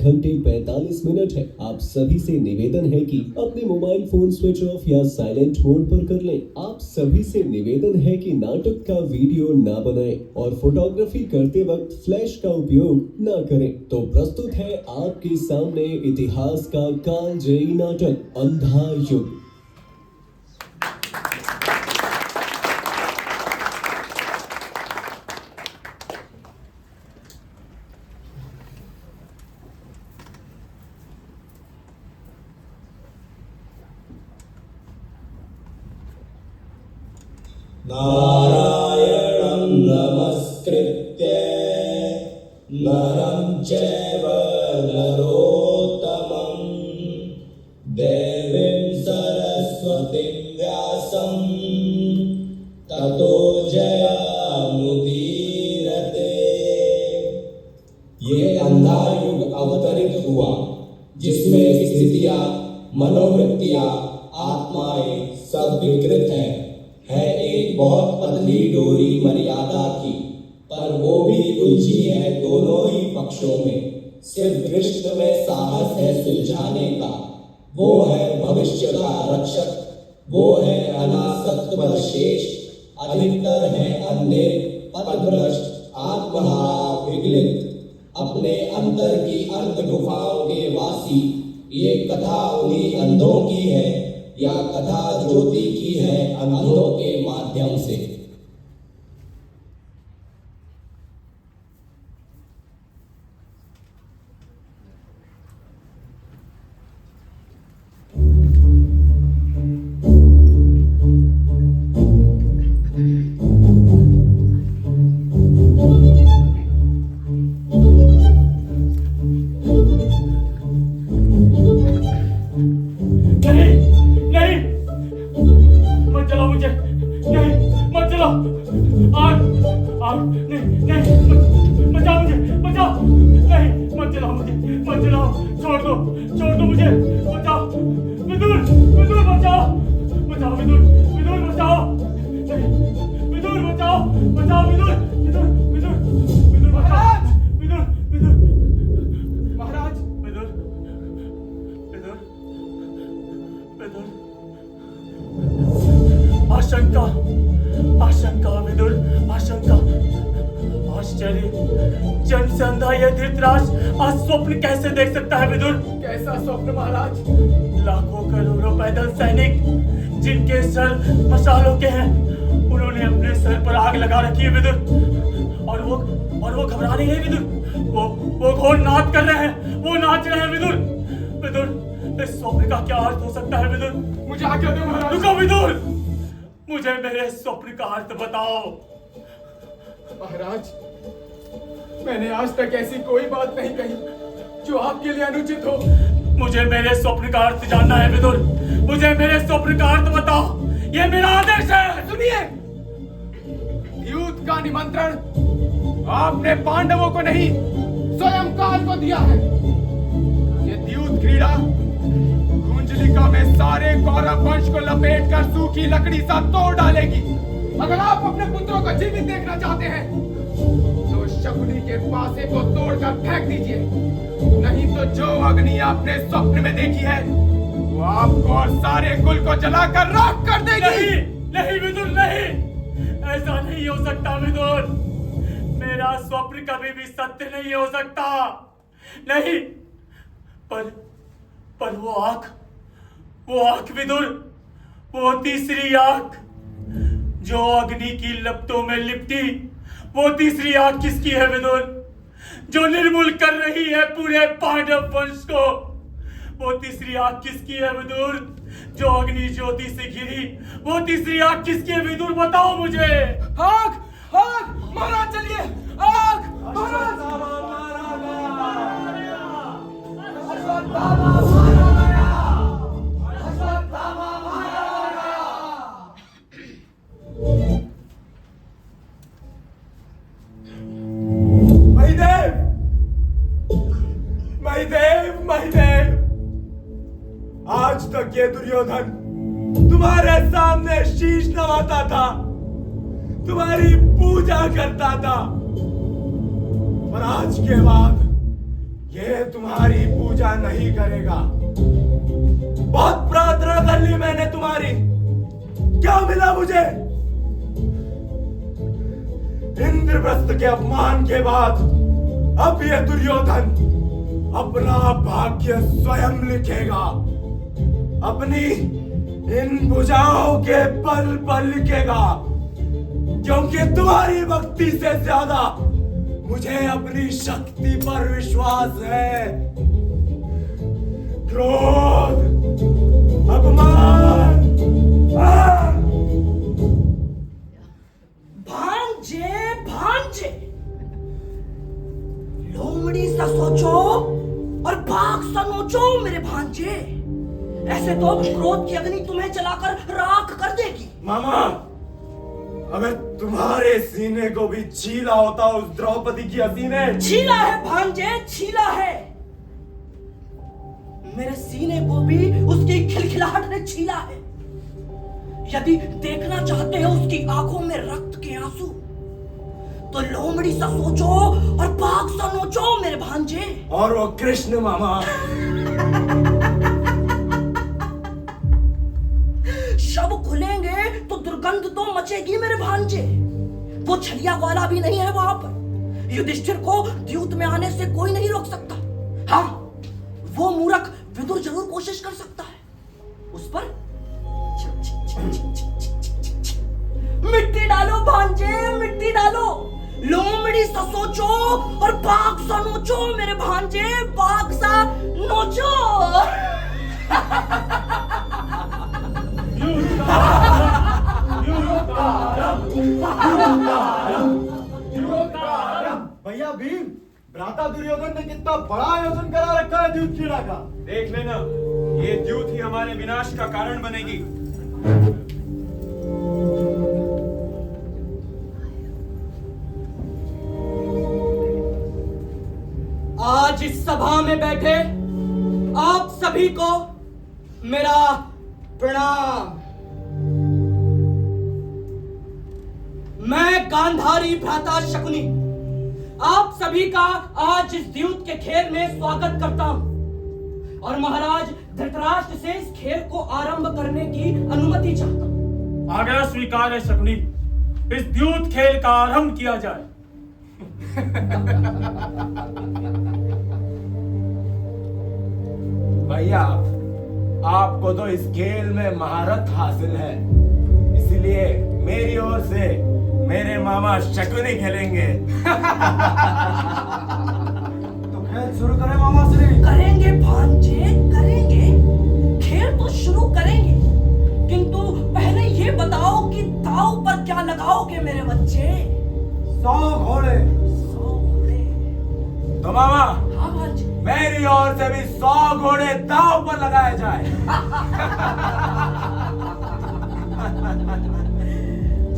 1:45 है। आप सभी से निवेदन है कि अपने मोबाइल फोन स्विच ऑफ या साइलेंट मोड पर कर लें। आप सभी से निवेदन है कि नाटक का वीडियो ना बनाएं और फोटोग्राफी करते वक्त फ्लैश का उपयोग ना करें। तो प्रस्तुत है आपके सामने इतिहास का कालजयी नाटक अंधा युग। नारायणं नमस्कृत्य नरं चैव नरोत्तमं देवीं सरस्वतीं व्यासं ततो जयमुदीरते। ये अंधा युग अवतरित हुआ जिसमें स्थितियां, मनोवृत्तियां, आत्माएं सब विकृत हैं। है एक बहुत पतली डोरी मर्यादा की, पर वो भी उलझी है दोनों ही पक्षों में। सिर्फ कृष्ण में साहस है सुलझाने का। वो है भविष्य का रक्षक, वो है अनासक्त पर शेष। अधिकतर है अंधे, पथभ्रष्ट, आत्महारा, विगलित, अपने अंतर की अंत गुफाओं के वासी। ये कथा उन्हीं अंधों की है या कथा ज्योति की है अंधों के माध्यम से। आशंका विदुर, आशंका, आश्चर्य। जन्म से अंधा यह धृतराष्ट्र आज स्वप्न कैसे देख सकता है विदुर? कैसा स्वप्न महाराज? लाखों करोड़ों पैदल सैनिक जिनके सर मशालों के हैं, उन्होंने अपने सर पर आग लगा रखी है विदुर। और वो घबरा नहीं रहे विदुर। वो घोर नाच कर रहे हैं, वो नाच रहे हैं विदुर। विदुर, इस स्वप्न का क्या अर्थ हो सकता है विदुर? मुझे आज्ञा दो महाराज। रुको विदुर, मुझे मेरे स्वप्न का अर्थ बताओ। महाराज, मैंने आज तक ऐसी कोई बात नहीं कही जो आपके लिए अनुचित हो। मुझे मेरे स्वप्न का अर्थ जानना है विदुर। मुझे मेरे स्वप्न का अर्थ बताओ, ये मेरा आदेश है। सुनिए, युद्ध का निमंत्रण आपने पांडवों को नहीं, स्वयं काल को दिया है। ये द्यूत क्रीड़ा कुंजलिका में सारे कौरव वंश को लपेट कर सूखी लकड़ी सा तोड़ डालेगी। अगर आप अपने पुत्रों को जीवित देखना चाहते हैं तो शकुनी के पासे को तोड़कर फेंक दीजिए, नहीं तो जो अग्नि आपने स्वप्न में देखी है वो आपको और सारे कुल को जलाकर राख कर देगी। नहीं, नहीं विदुर, नहीं, ऐसा नहीं हो सकता विदुर। मेरा स्वप्न कभी भी सत्य नहीं हो सकता। नहीं, पर वो आंख विदुर, वो तीसरी आंख जो अग्नि की लपटों में लिपटी, वो तीसरी आंख किसकी है विदुर? जो निर्मूल कर रही है पूरे पांडव वंश को। वो तीसरी आंख किसकी है विदुर? जो अग्नि ज्योति से घिरी, वो तीसरी आंख किसकी है विदुर? बताओ मुझे। आग, आग, महाराज चलिए, आग, महाराज। महिदेव, आज तक ये दुर्योधन तुम्हारे सामने शीश नवाता था, तुम्हारी पूजा करता था, पर आज के बाद ये तुम्हारी पूजा नहीं करेगा। बहुत प्रार्थना कर ली मैंने तुम्हारी, क्या मिला मुझे? इंद्रप्रस्थ के अपमान के बाद अब ये दुर्योधन अपना भाग्य स्वयं लिखेगा। अपनी इन भुजाओं के बल पर लिखेगा, क्योंकि तुम्हारी भक्ति से ज्यादा मुझे अपनी शक्ति पर विश्वास है। क्रोध, अपमान, भांजे भांजे, लोमड़ी सा सोचो और भाग सा नोचो मेरे भांजे। ऐसे तो क्रोध की अग्नि तुम्हें जलाकर राख कर देगी। मामा, अगर तुम्हारे सीने को भी छीला होता उस द्रौपदी की हंसी ने। छीला है भांजे, छीला है। मेरे सीने को भी उसकी खिलखिलाहट ने छीला है। यदि देखना चाहते हो उसकी आंखों में रक्त के आंसू, तो लोमड़ी सा सोचो और बाघ सा नोचो मेरे भांजे। और वो कृष्ण मामा, शव खुलेंगे तो दुर्गंध तो मचेगी मेरे भांजे। वो छलिया वाला भी नहीं है वहां पर। युधिष्ठिर को द्यूत में आने से कोई नहीं रोक सकता। हाँ, वो मूर्ख विदुर जरूर कोशिश कर सकता है। उस पर मिट्टी डालो भांजे, मिट्टी डालो। लोमड़ी सा सोचो और बाघ सा नोचो मेरे भांजे, बाघ सा नोचो। भैया भीम, भ्राता दुर्योधन ने कितना बड़ा आयोजन करा रखा है द्यूत क्रीड़ा का। देख लेना, ये द्यूत ही हमारे विनाश का कारण बनेगी। आज इस सभा में बैठे आप सभी को मेरा प्रणाम। मैं गांधारी भ्राता शकुनी आप सभी का आज इस द्यूत के खेल में स्वागत करता हूं और महाराज धृतराष्ट्र से इस खेल को आरंभ करने की अनुमति चाहता हूं। आज्ञा स्वीकार है शकुनी, इस द्यूत खेल का आरंभ किया जाए। भैया, आपको तो इस खेल में महारत हासिल है, इसलिए मेरी ओर से मेरे मामा शकुनी खेलेंगे। तो खेल शुरू करें मामा श्री। करेंगे भांजे, करेंगे। खेल तो शुरू करेंगे, किंतु पहले ये बताओ कि दांव पर क्या लगाओगे मेरे बच्चे? 100 घोड़े। 100 घोड़े। तो मामा, हाँ भांजे। मेरी ओर से भी 100 घोड़े दांव पर लगाए जाए।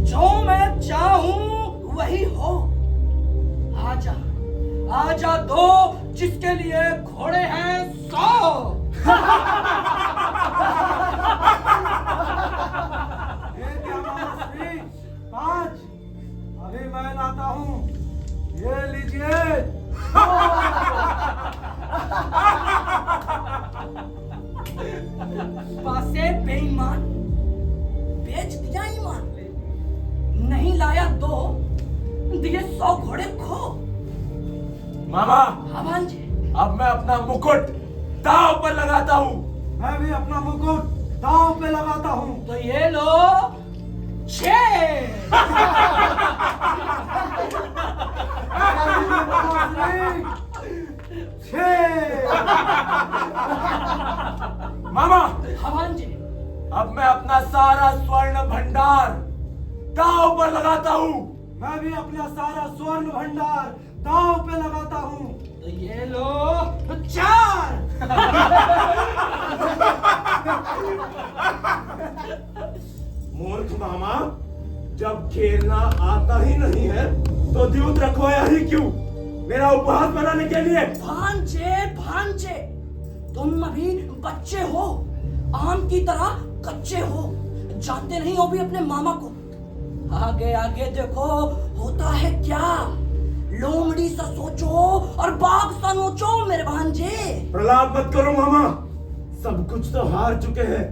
जो मैं चाहूं वही हो। आजा, आजा दो जिसके लिए घोड़े हैं 100। पांच अभी मैं लाता हूँ, ये लीजिए। पासे बेईमान, बेच दिया ईमान। नहीं लाया दो, दिए 100 घोड़े खो। मामा, हाँ भांजे। अब मैं अपना मुकुट दांव पर लगाता हूँ। मैं भी अपना मुकुट दांव पे लगाता हूँ। तो ये लो 6। मामा, हाँ भांजे। अब मैं अपना सारा स्वर्ण भंडार दांव पर लगाता हूँ। मैं भी अपना सारा स्वर्ण भंडार दांव पे लगाता हूँ। तो ये लो 4। मूर्ख मामा, जब खेलना आता ही नहीं है तो द्यूत रखवाया ही क्यों? मेरा उपहास बनाने के लिए। भांजे, भांजे, तुम अभी बच्चे हो, आम की तरह कच्चे हो, जानते नहीं हो भी अपने मामा को। आगे आगे देखो होता है क्या। लोमड़ी सा सोचो और बाघ सा नोचो मेरे भांजे। प्रलाप मत करो मामा, सब कुछ तो हार चुके हैं,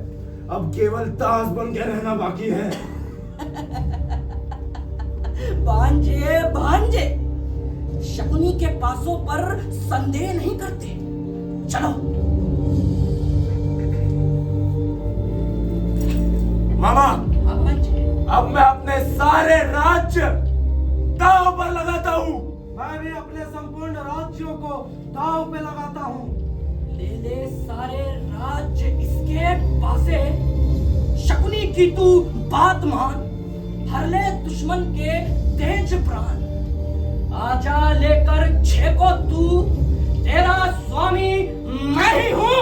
अब केवल ताश बन के रहना बाकी है। भांजे भांजे, शकुनी के पासों पर संदेह नहीं करते। चलो मामा, भांजे। अब मैं अपने सारे राज्य दांव पर लगाता हूँ। मैं भी अपने संपूर्ण राज्यों को दांव पे लगाता हूँ। ले ले सारे राज्य इसके पासे। शकुनी की तू बात मान, हर ले दुश्मन के तेज प्राण। आजा लेकर छे को तू, तेरा स्वामी मैं ही हूँ।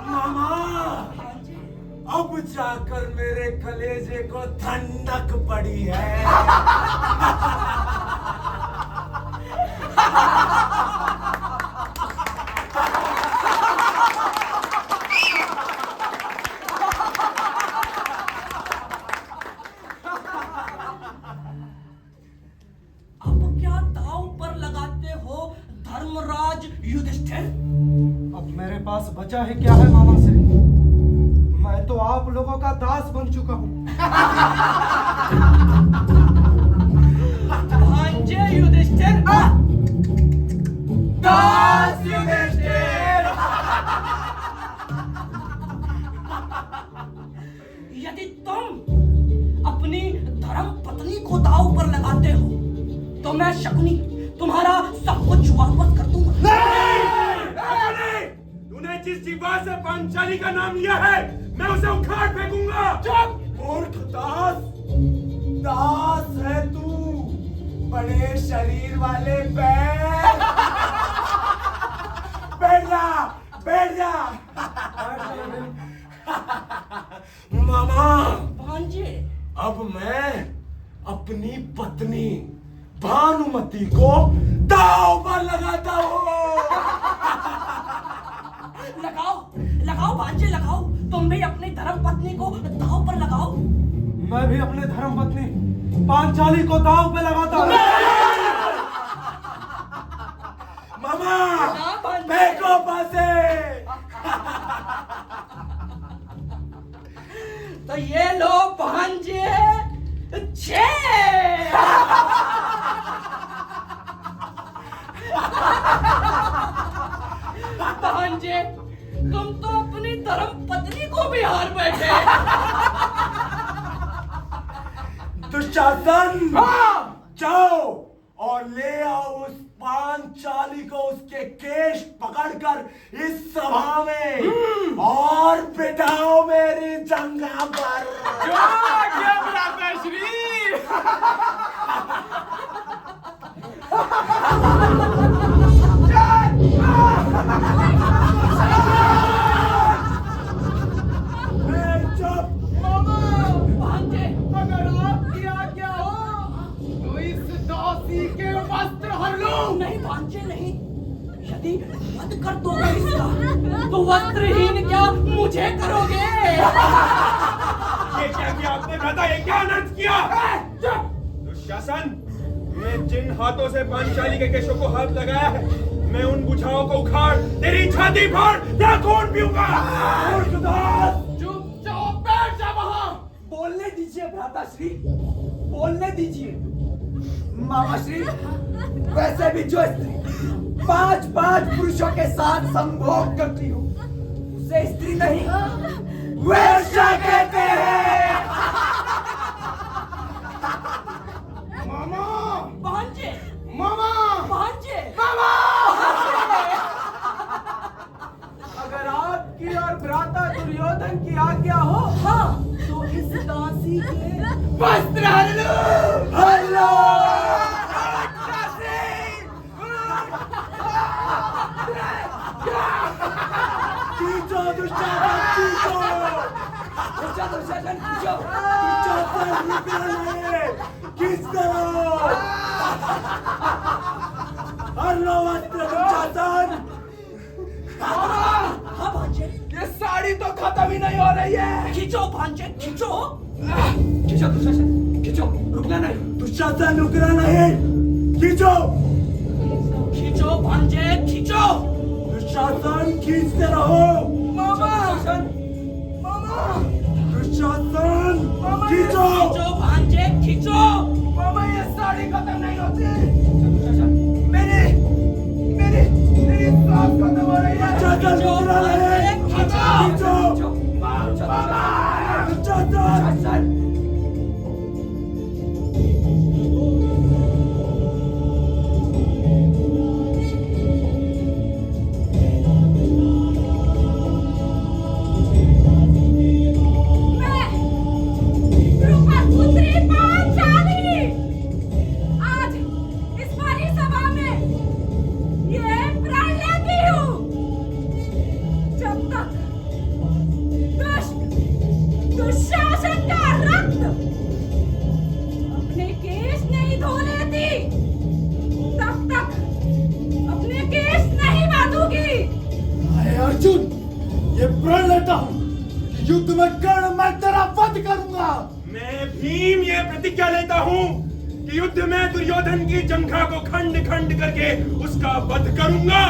मामा, अब जाकर मेरे कलेजे को ठंडक पड़ी है। अब क्या दांव पर लगाते हो धर्मराज युधिष्ठिर? अब मेरे पास बचा है क्या है मामा श्री? मैं तो आप लोगों का दास बन चुका हूँ। भांजे युधिष्ठिर, दास युधिष्ठिर। यदि तुम अपनी धर्म पत्नी को दांव पर लगाते हो तो मैं शकुनी तुम्हारा सब कुछ वापस कर दूंगा। तूने जिस जीवा से पांचाली का नाम लिया है, मैं उसे उखाड़ फेंकूंगा। चुप मूर्ख दास, दास है तू, बड़े शरीर वाले बैठ। बैठ जा, बैठ जा। मामा, भांजे, अब मैं अपनी पत्नी भानुमति को दांव पर लगाता हूँ। लगाओ लगाओ भांजे लगाओ, तुम भी अपनी धर्म पत्नी को दांव पर लगाओ। मैं भी अपने धर्म पत्नी पांचाली को दांव पे लगाता हूँ। मामा, हाँ, भांजे। फेंको पासे। तो ये लो भांजे, छे। भांजे, तुम तो अपनी धर्म पत्नी को भी हार बैठे। दुशासन, जाओ और ले आओ उस पांचाली को, उसके केश पकड़कर इस सभा में और बिठाओ मेरी जंगा पर। भांजे, अगर आपकी आज्ञा हो तो इस दासी के वस्त्र हर लूं। नहीं भांजे नहीं, यदि वध कर दोगे इसका तो वस्त्रहीन क्या मुझे करोगे? ये क्या किया आपने भ्राता, ये क्या अनर्थ किया? दुशासन, तूने जिन हाथों से पांचाली के केशों को हाथ लगाया है, मैं उन बुझाओं को उखाड़ तेरी छाती फाड़ तेरा खून पीऊंगा। चुपचाप बैठ जा वहां। बोलने दीजिए भ्राता श्री, बोलने दीजिए। मामा श्री, वैसे भी जो स्त्री 5-5 पुरुषों के साथ संभोग करती हो उसे स्त्री नहीं वेश्या कहते हैं। मामा, भांजे, मामा, भांजे, मामा। अगर आपकी और भ्राता दुर्योधन की आज्ञा हो हाँ तो इस दासी के वस्त्र हर लो, हर लो। खींचो दुशासन, खींचो। दुशासन पूछो। दुशासन निकले, खींच करो। हर लो वस्त्र दुशासन। हाँ भांजे, ये सारे साड़ी तो खत्म ही नहीं हो रही है। खींचो भांजे खींचो। खींचो दुशासन, खींचो, रुकना नहीं। दुशासन रुकना नहीं, खींचो। खींचो भांजे खींचो। दुशासन खींचते रहो। मामा, मामा, दुशासन खींचो। खींचो भांजे खींचो। मामा ये साड़ी खत्म नहीं होती। मेरी मेरी मेरी सांस खत्म हो रही है। दुशासन रुकना नहीं। खींचो, मामा, दुशासन। आज इस बड़ी सभा में ये प्रण लेती हूँ, जब तक दुशासन का रक्त अपने केश नहीं धो लेती, तब तक अपने केश नहीं बांधूंगी। अरे अर्जुन, ये प्रण लेता हूँ कि युद्ध में कर्ण मैं तेरा वध करूंगा। मैं भीम ये प्रतिज्ञा लेता हूँ कि युद्ध में दुर्योधन की जंघा को खंड खंड करके उसका वध करूंगा।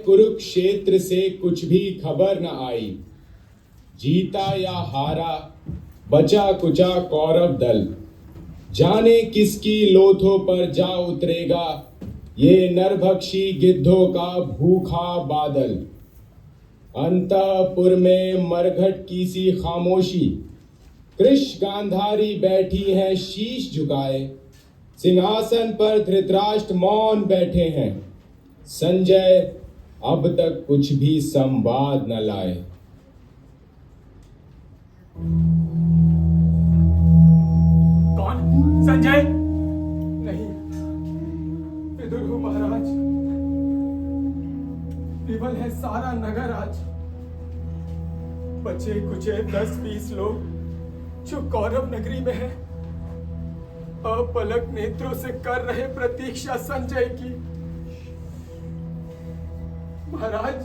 कुरुक्षेत्र से कुछ भी खबर न आई। जीता या हारा, बचा कुचा कौरव दल। जाने किसकी लोथों पर जा उतरेगा ये नरभक्षी गिद्धों का भूखा बादल। अंतःपुर में मरघट की सी खामोशी। कृष्ण गांधारी बैठी है शीश झुकाए। सिंहासन पर धृतराष्ट्र मौन बैठे हैं। संजय अब तक कुछ भी संवाद न लाए। कौन? संजय? नहीं, विदुर हूँ महाराज। विवल है सारा नगर आज। बचे कुचे 10-20 लोग जो कौरव नगरी में है, अपलक नेत्रों से कर रहे प्रतीक्षा संजय की। महाराज,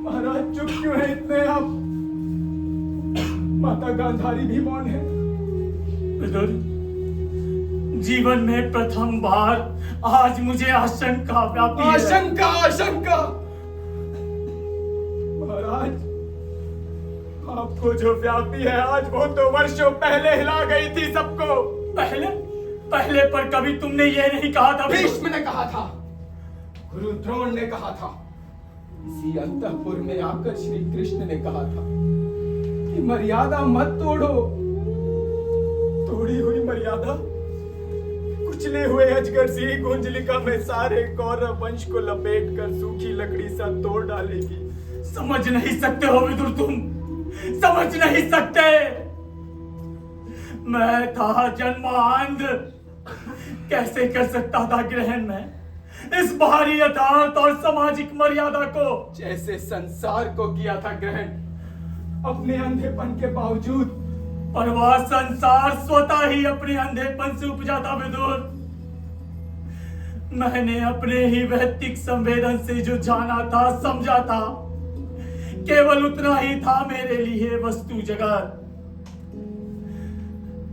महाराज चुप क्यों है इतने आप? माता गांधारी भी मौन है। विदुर, जीवन में प्रथम बार आज मुझे आशंका व्यापी है। आशंका, आशंका। महाराज, आपको जो व्यापी है आज, वो तो वर्षों पहले हिला गई थी सबको। पहले पहले पर कभी तुमने ये नहीं कहा था। भीष्म ने कहा था, गुरु द्रोण ने कहा था, इसी अंतःपुर में आकर श्री कृष्ण ने कहा था कि मर्यादा मत तोड़ो। तोड़ी हुई मर्यादा कुचले हुए अजगर सी गुंजलिका में सारे कौरव वंश को लपेट कर सूखी लकड़ी सा तोड़ डालेगी। समझ नहीं सकते हो विदुर, तुम समझ नहीं सकते। मैं था जन्मांध, कैसे कर सकता था ग्रहण में इस बाहरी यथार्थ और सामाजिक मर्यादा को। जैसे संसार को किया था ग्रहण अपने अंधेपन के बावजूद, और वह संसार स्वतः ही अपने अंधेपन से उपजा था विदुर। मैंने अपने ही वैयक्तिक संवेदन से जो जाना था, समझा था, केवल उतना ही था मेरे लिए वस्तु जगत।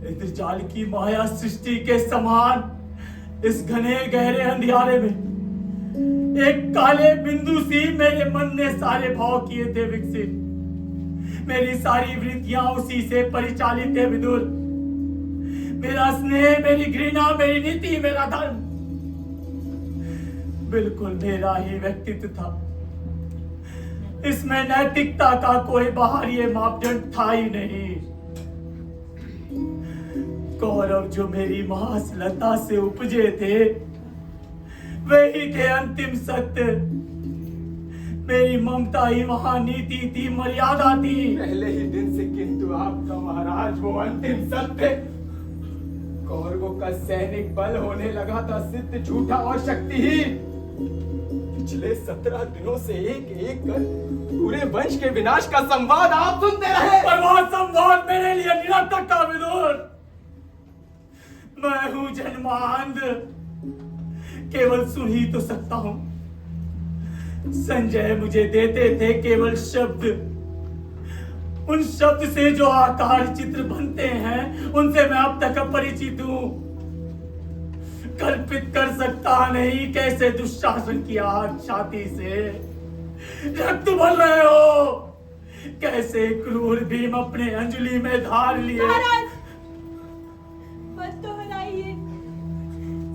इंद्रजाल की माया सृष्टि के समान इस घने गहरे अंधियारे में एक काले बिंदु सी मेरे मन ने सारे भाव किए थे विकसित। मेरी सारी वृत्तियां उसी से परिचालित है विदुर। मेरा स्नेह, मेरी घृणा, मेरी नीति, मेरा धर्म बिल्कुल मेरा ही व्यक्तित्व था। इसमें नैतिकता का कोई बाहरी मापदंड था ही नहीं। कौरव जो मेरी महासलता से उपजे थे, वही थे अंतिम सत्य। मेरी ममता ही वहां नीति थी, मर्यादा थी। पहले ही दिन से किंतु आपका महाराज वो अंतिम सत्य। कौरवों का सैनिक बल होने लगा था सिद्ध, झूठा और शक्तिहीन। पिछले 17 दिनों से एक एक कर पूरे वंश के विनाश का संवाद आप सुनते रहे। पर वह संवाद मेरे लिए निरर्थक था विदुर। मैं हूं जन्मांध, केवल सुन ही तो सकता हूं। संजय मुझे देते थे केवल शब्द। उन शब्द से जो आकार चित्र बनते हैं, उनसे मैं अब तक अपरिचित हूं। कल्पित कर सकता नहीं कैसे दुशासन की आग छाती से रक्त बल रहे हो, कैसे क्रूर भीम अपने अंजलि में धार लिए। महाराज, मत दोहराइए,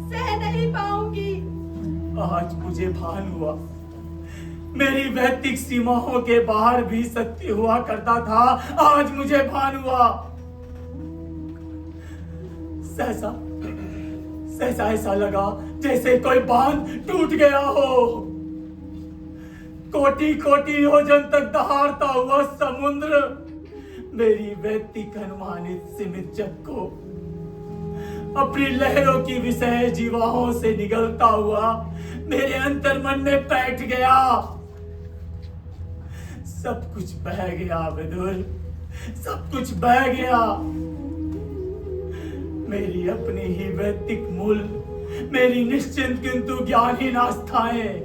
सह नहीं पाऊंगी। आज मुझे भान हुआ, मेरी वैयक्तिक सीमाओं के बाहर भी सत्य हुआ करता था। आज मुझे भान हुआ। सहसा सहसा ऐसा लगा जैसे कोई बांध टूट गया हो। कोटि कोटि योजन तक दहाड़ता हुआ समुद्र मेरी वैयक्तिक अनुमानित सीमित जग को अपनी लहरों की विषय जीवाओं से निगलता हुआ मेरे अंतर्मन में बैठ गया। सब कुछ बह गया विदुर, सब कुछ बह गया। मेरी अपनी ही वैयक्तिक मूल, मेरी निश्चिंत किंतु ज्ञानहीन आस्थाएं।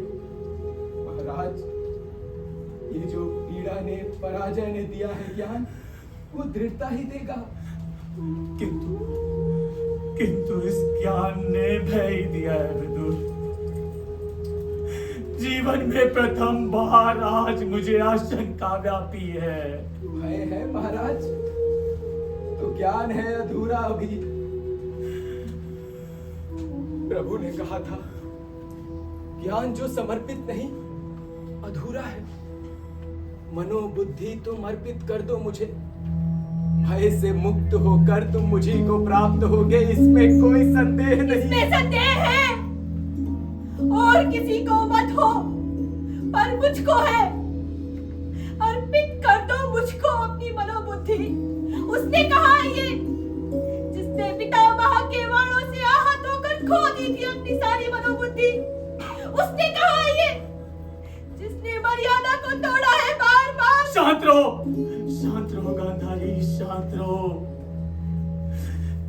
महाराज, ये जो पीड़ा ने, पराजय ने दिया है ज्ञान, वो दृढ़ता ही देगा। किंतु इस ज्ञान ने भय ही दिया है विदुर। जीवन में प्रथम बार आज मुझे आशंका व्यापी है। भय है महाराज, तो ज्ञान है अधूरा अभी। प्रभु ने कहा था, ज्ञान जो समर्पित नहीं अधूरा है। मनोबुद्धि तुम अर्पित कर दो मुझे, भय से मुक्त होकर तुम मुझी को प्राप्त होगे, इसमें कोई संदेह नहीं। इसमें संदेह है, और किसी को मत हो, पर मुझको है। अर्पित कर दो मुझको अपनी मनोबुद्धि। उसने कहा ये, जिसने पितामह के वाणों से आहत होकर खो दी थी अपनी सारी मनोबुद्धि। उसने कहा ये, जिसने मर्यादा को तोड़ा है बार बार। शांत रहो गांधारी, शांत रहो।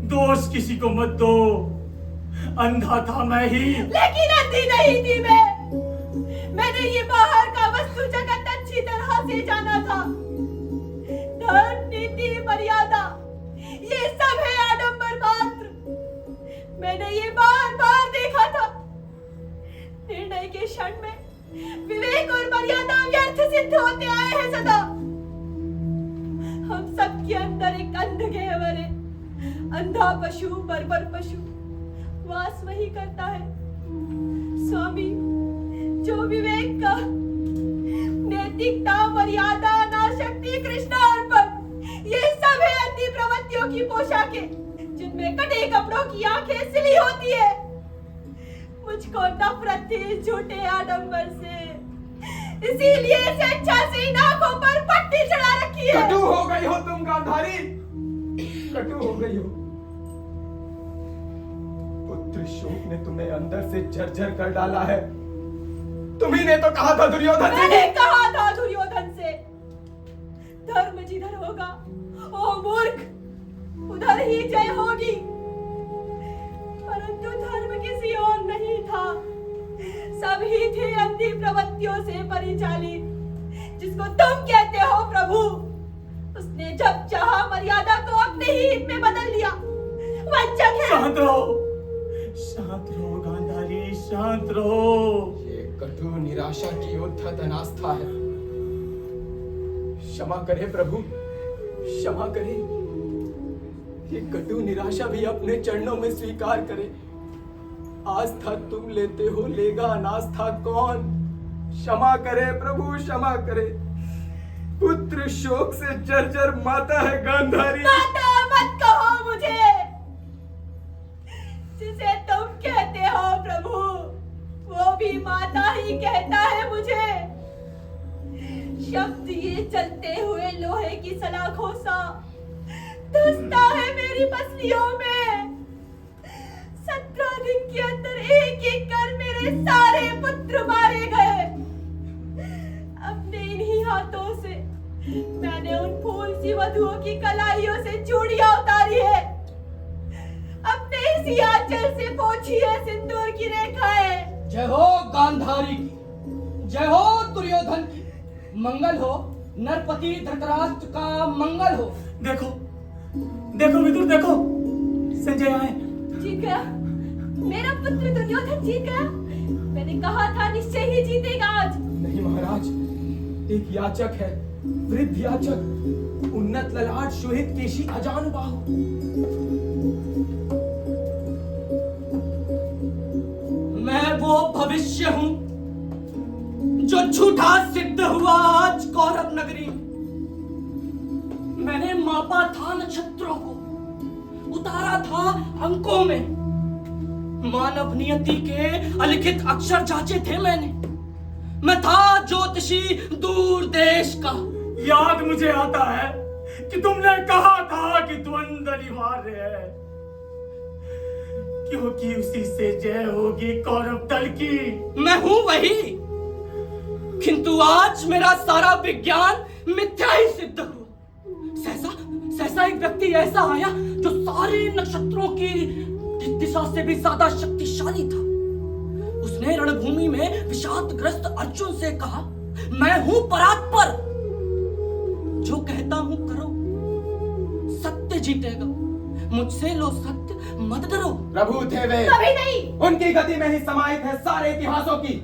दोष किसी को मत दो, अंधा था मैं ही। लेकिन अंधी नहीं थी मैं। मैंने ये बाहर का वस्तु जगत अच्छी तरह से जाना था। धर्म, नीति, मर्यादा, ये सब है आडंबर मात्र। मैंने ये बार बार देखा था। निर्णय के क्षण में विवेक और मर्यादा व्यर्थ सिद्ध होते आए हैं सदा। हम सबके अंदर एक अंध गहवर है, अंधा पशु, बर्बर पशु वास वही करता है। स्वामी, जो विवेक का, नैतिकता, मर्यादा, नाशक्ति, कृष्णार्पण, ये सब है अंधी प्रवृत्तियों की पोशाकें, जिनमें कटे कपड़ों की आंखें सिली होती है। मुझको नफरत थी झूठे आडंबर से, इसीलिए स्वेच्छा से इन आंखों पर पट्टी चढ़ा रखी है। कटु हो गई हो तुम गांधारी, कटु हो गई हो। पुत्र शोक ने तुम्हें अंदर से जर्जर कर डाला है। तुम्ही ने तो कहा था दुर्योधन से। मैंने कहा था दुर्योधन से, धर्म जिधर होगा, ओ मूर्ख, उधर ही जय होगी। परंतु धर्म किसी और नहीं था, सभी थे अंधी प्रवृत्तियों से परिचालित, जिसको तुम कहते हो प्रभु। उसने जब चाहा मर्यादा को अपने ही हित में बदल लिया। वंचक है। शांत रहो गांधारी, शांत रहो। ये कठोर निराशा की उद्धत अनास्था है। क्षमा करे प्रभु, क्षमा करे। ये कटु निराशा भी अपने चरणों में स्वीकार करे। आस्था तुम लेते हो, लेगा अनास्था कौन? क्षमा करे प्रभु, क्षमा करे। पुत्र शोक से जर्जर माता है गांधारी। माता मत कहो मुझे, जिसे तुम कहते हो प्रभु, वो भी माता ही कहता है मुझे। शब्द ये चलते हुए लोहे की सलाखों सा धंसता है मेरी पसलियों में। 17 दिन के अंदर एक एक कर मेरे सारे पुत्र मारे गए। अपने इन्हीं हाथों से मैंने उन फूल सी वधुओं की कलाइयों से चूड़ियां उतारी है। अपने इसी आंचल से पोंछी है सिंदूर की रेखाएं। जय हो गांधारी की, जय हो दुर्योधन की, मंगल हो नरपति धृतराष्ट्र का, मंगल हो। देखो विदुर, देखो संजय आए। जीत गया मेरा पुत्र दुर्योधन, जीत गया। मैंने कहा था निश्चय ही जीतेगा आज। नहीं महाराज, एक याचक है, वृद्ध याचक, उन्नत ललाट, शोहित केशी, अजानुबाहु। मैं वो भविष्य हूं जो झूठा सिद्ध हुआ आज कौरव नगरी। मैंने मापा था नक्षत्रों को, उतारा था अंकों में, मानव नियति के अलिखित अक्षर जांचे थे मैंने। मैं था ज्योतिषी दूर देश का। याद मुझे आता है कि तुमने कहा था कि द्वंद्व अनिवार्य है, क्योंकि उसी से जय होगी कौरव दल की। मैं हूं वही, किंतु आज मेरा सारा विज्ञान मिथ्या ही सिद्ध हुआ। सहसा एक व्यक्ति ऐसा आया जो सारे नक्षत्रों की दिशा से भी ज्यादा शक्तिशाली था। उसने रणभूमि में विषादग्रस्त अर्जुन से कहा, मैं हूं परात्पर, जो कहता हूं करो, सत्य जीतेगा, मुझसे लो सत्य, मत डरो। प्रभु थे वे, कभी नहीं। उनकी गति में ही समाहित है सारे इतिहासों की,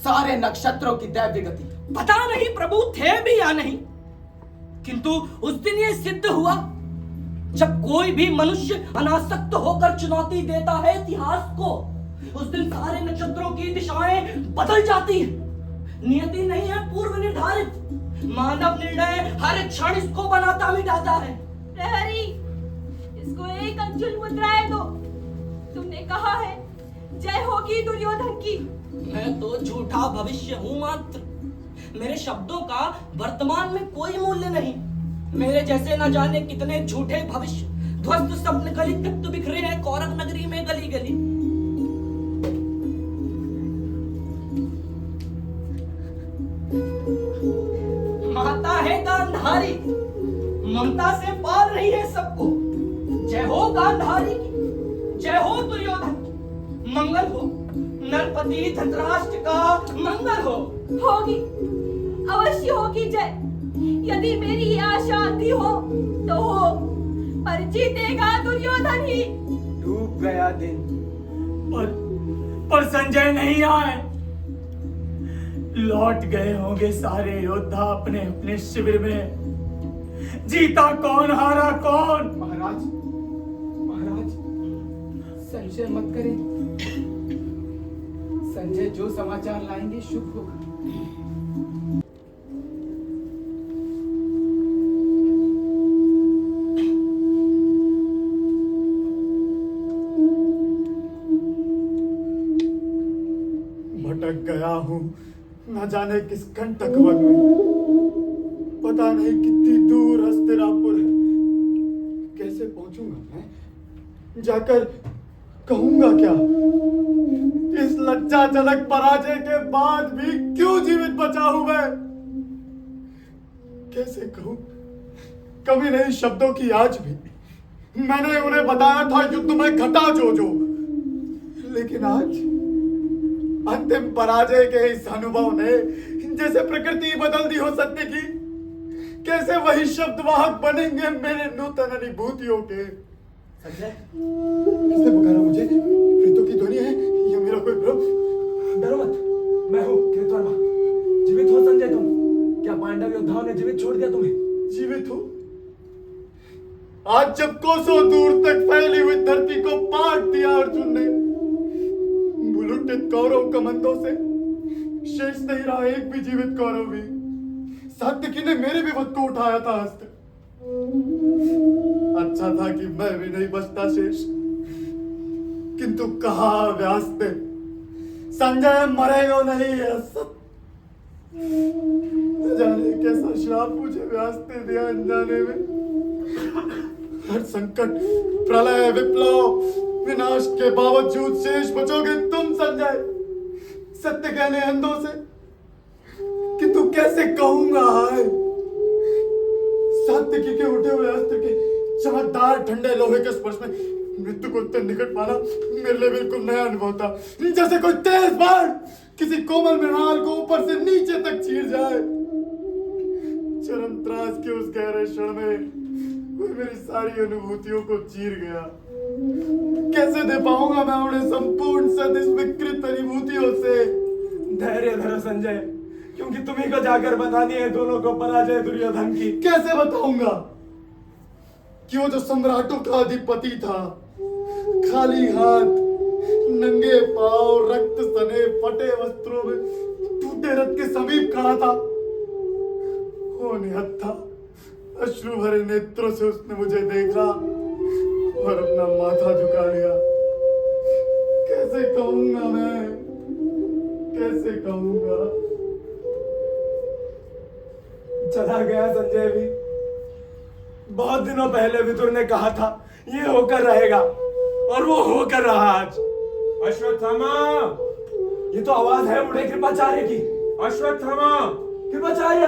सारे नक्षत्रों की दैव्य गति। पता नहीं प्रभु थे भी या नहीं, किंतु उस दिन ये सिद्ध हुआ जब कोई भी मनुष्य अनासक्त होकर चुनौती देता है इतिहास को, उस दिन सारे नक्षत्रों की दिशाएं बदल जाती हैं। नियति नहीं है पूर्व निर्धारित, मानव निर्णय हर क्षण इसको बनाता मिटाता है। प्रहरी, इसको एक अंचल मुद्राएं दो। तुमने कहा है जय होगी दुर्योधन की। मैं तो झूठा भविष्य हूं मात्र, मेरे शब्दों का वर्तमान में कोई मूल्य नहीं। मेरे जैसे न जाने कितने झूठे भविष्य, ध्वस्त स्वप्न गलित बिखरे हैं कौरव नगरी में गली गली। माता है गांधारी, ममता से पाल रही है सबको। जय हो गांधारी की, जय हो दुर्योधन की, मंगल हो नरपति धृतराष्ट्र का, मंगल हो। होगी, अवश्य होगी जय। यदि मेरी ये आशा अंधी हो तो हो, पर जीतेगा दुर्योधन ही। डूब गया दिन। पर संजय नहीं आए। लौट गए होंगे सारे योद्धा अपने अपने शिविर में। जीता कौन, हारा कौन? महाराज, महाराज, संशय मत करें। संजय जो समाचार लाएंगे शुभ होगा। भटक गया हूँ न जाने किस कंटक वन में। पता नहीं कितनी दूर हस्तिनापुर है। कैसे पहुंचूंगा मैं? जाकर कहूंगा क्या? इस लज्जाजनक पराजय के बाद भी क्यों जीवित बचा हूं मैं? कैसे कहूं? कभी नहीं शब्दों की आज भी। मैंने उन्हें बताया था युद्ध में घटा जो, लेकिन आज अंतिम पराजय के इस अनुभव ने जैसे प्रकृति बदल दी हो सत्य की। कैसे वही शब्द वाहक बनेंगे मेरे नूतन अनुभूतियों के? संजय, किसने पुकारा मुझे? प्रीतों की ध्वनि है या मेरा कोई भ्रम? डरो मत, मैं हूँ कृतवर्मा। जीवित हो संजय तुम? क्या पांडव योद्धाओं ने जीवित छोड़ दिया तुम्हें? जीवित हो? आज जब कोसों दूर तक फैली हुई धरती को पाट दिया अर्जुन ने, बुलुटित कौरव कमंदों से शेष नहीं रहा एक भी जीवित कौरव भी। सात्यकी ने मेरे विपद को उठाया था हस्त। अच्छा था कि मैं भी नहीं बचता शेष। किंतु कहा व्यास ने, संजय मरेगा नहीं है सत्य। न जाने कैसा श्राप मुझे व्यास ने दिया अनजाने में। हर संकट, प्रलय, विप्लव, विनाश के बावजूद शेष बचोगे तुम संजय, सत्य कहने अंधों से। किंतु कैसे कहूंगा हाय? सात्यकी के उठे हुए अस्त्र के चमकदार ठंडे लोहे के स्पर्श में मृत्यु को इतने निकट पाना मेरे लिए बिल्कुल नया अनुभव था। जैसे कोई तेज बाण किसी कोमल मृणाल को ऊपर से नीचे तक चीर जाए। चरम त्रास के उस गहरे क्षण में कोई मेरी सारी अनुभूतियों को चीर गया। कैसे दे पाऊंगा मैं उन्हें संपूर्ण सद इस विकृत अनुभूतियों से? धैर्य धरो संजय, क्योंकि तुम्ही को जाकर बतानी है दोनों को पराजय दुर्योधन की। कैसे बताऊंगा कि वो जो सम्राटों का अधिपति था, खाली हाथ, नंगे पांव, रक्त सने फटे वस्त्रों में टूटे रथ के समीप खड़ा था। वो निहत्था अश्रु भरे नेत्रों से उसने मुझे देखा और अपना माथा झुका लिया। कैसे कहूंगा मैं? कैसे कहूंगा? चला गया संजय भी। बहुत दिनों पहले विदुर ने कहा था ये होकर रहेगा, और वो होकर रहा आज। अश्वत्थामा, ये तो आवाज है बूढ़े कृपाचार्य की। अश्वत्थामा, कृपाचार्य,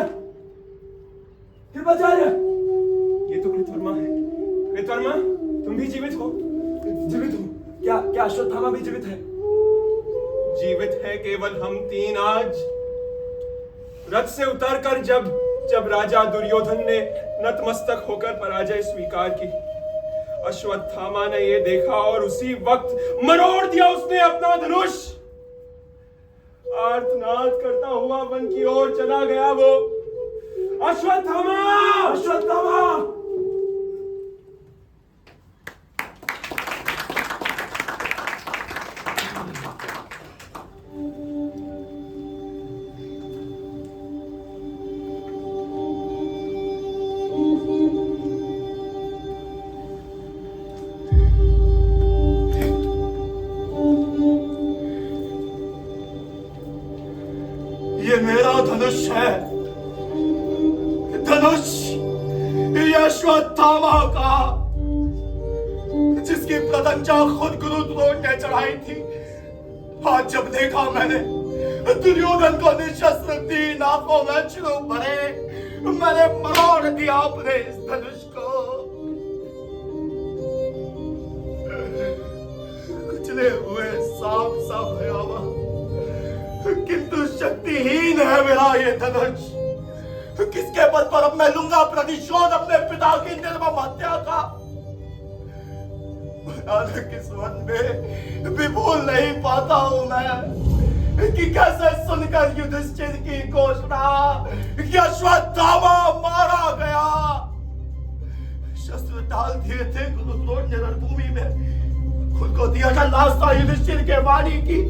कृपाचार्य। ये तो कृतवर्मा है। कृतवर्मा, तुम भी जीवित हो? जीवित हूँ। क्या क्या अश्वत्थामा भी जीवित है? जीवित है केवल हम तीन आज। रथ से उतरकर जब राजा दुर्योधन ने नतमस्तक होकर पराजय स्वीकार की, अश्वत्थामा ने यह देखा और उसी वक्त मरोड़ दिया उसने अपना धनुष। आर्तनाद करता हुआ वन की ओर चला गया वो। अश्वत्थामा, अश्वत्थामा! ये मेरा धनुष है, धनुष ये अश्वत्थामा का, जिसकी प्रतंचा खुद गुरु द्रोण ने चढ़ाई थी। आज जब देखा मैंने दुर्योधन को निशस्त्र 3 आंखों में अश्रु भरे, मैंने मरोड़ दिया अपने इस धनुष को। किंतु शक्तिहीन है मेरा ये धनुष। किसके बल पर अब मैं लूंगा प्रतिशोध अपने पिता की निर्मम हत्या का। इस वन में भी भूल नहीं पाता हूं मैं कि कैसे सुनकर युधिष्ठिर की घोषणा कि अश्वत्थामा मारा गया, शस्त्र डाल दिए थे कुरुद्रोण रणभूमि में, खुद को दिया था लाशा युधिष्ठिर के वाणी की।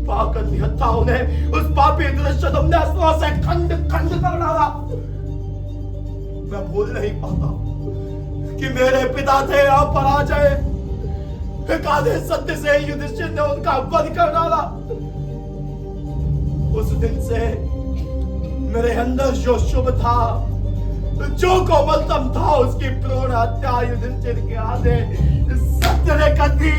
पाकर निहत्ताओं ने उस पापी दुष्टदम्भ ने अस्त्रों से खंड खंड कर डाला। मैं भूल नहीं पाता कि मेरे पिता थे अपराजय, काले सत्य से युधिष्ठिर ने उनका वध कर डाला। उस दिन से मेरे अंदर जो शुभ था, जो कोमलतम था, उसकी भ्रूण हत्या युधिष्ठिर के आधे सत्य ने कर दी।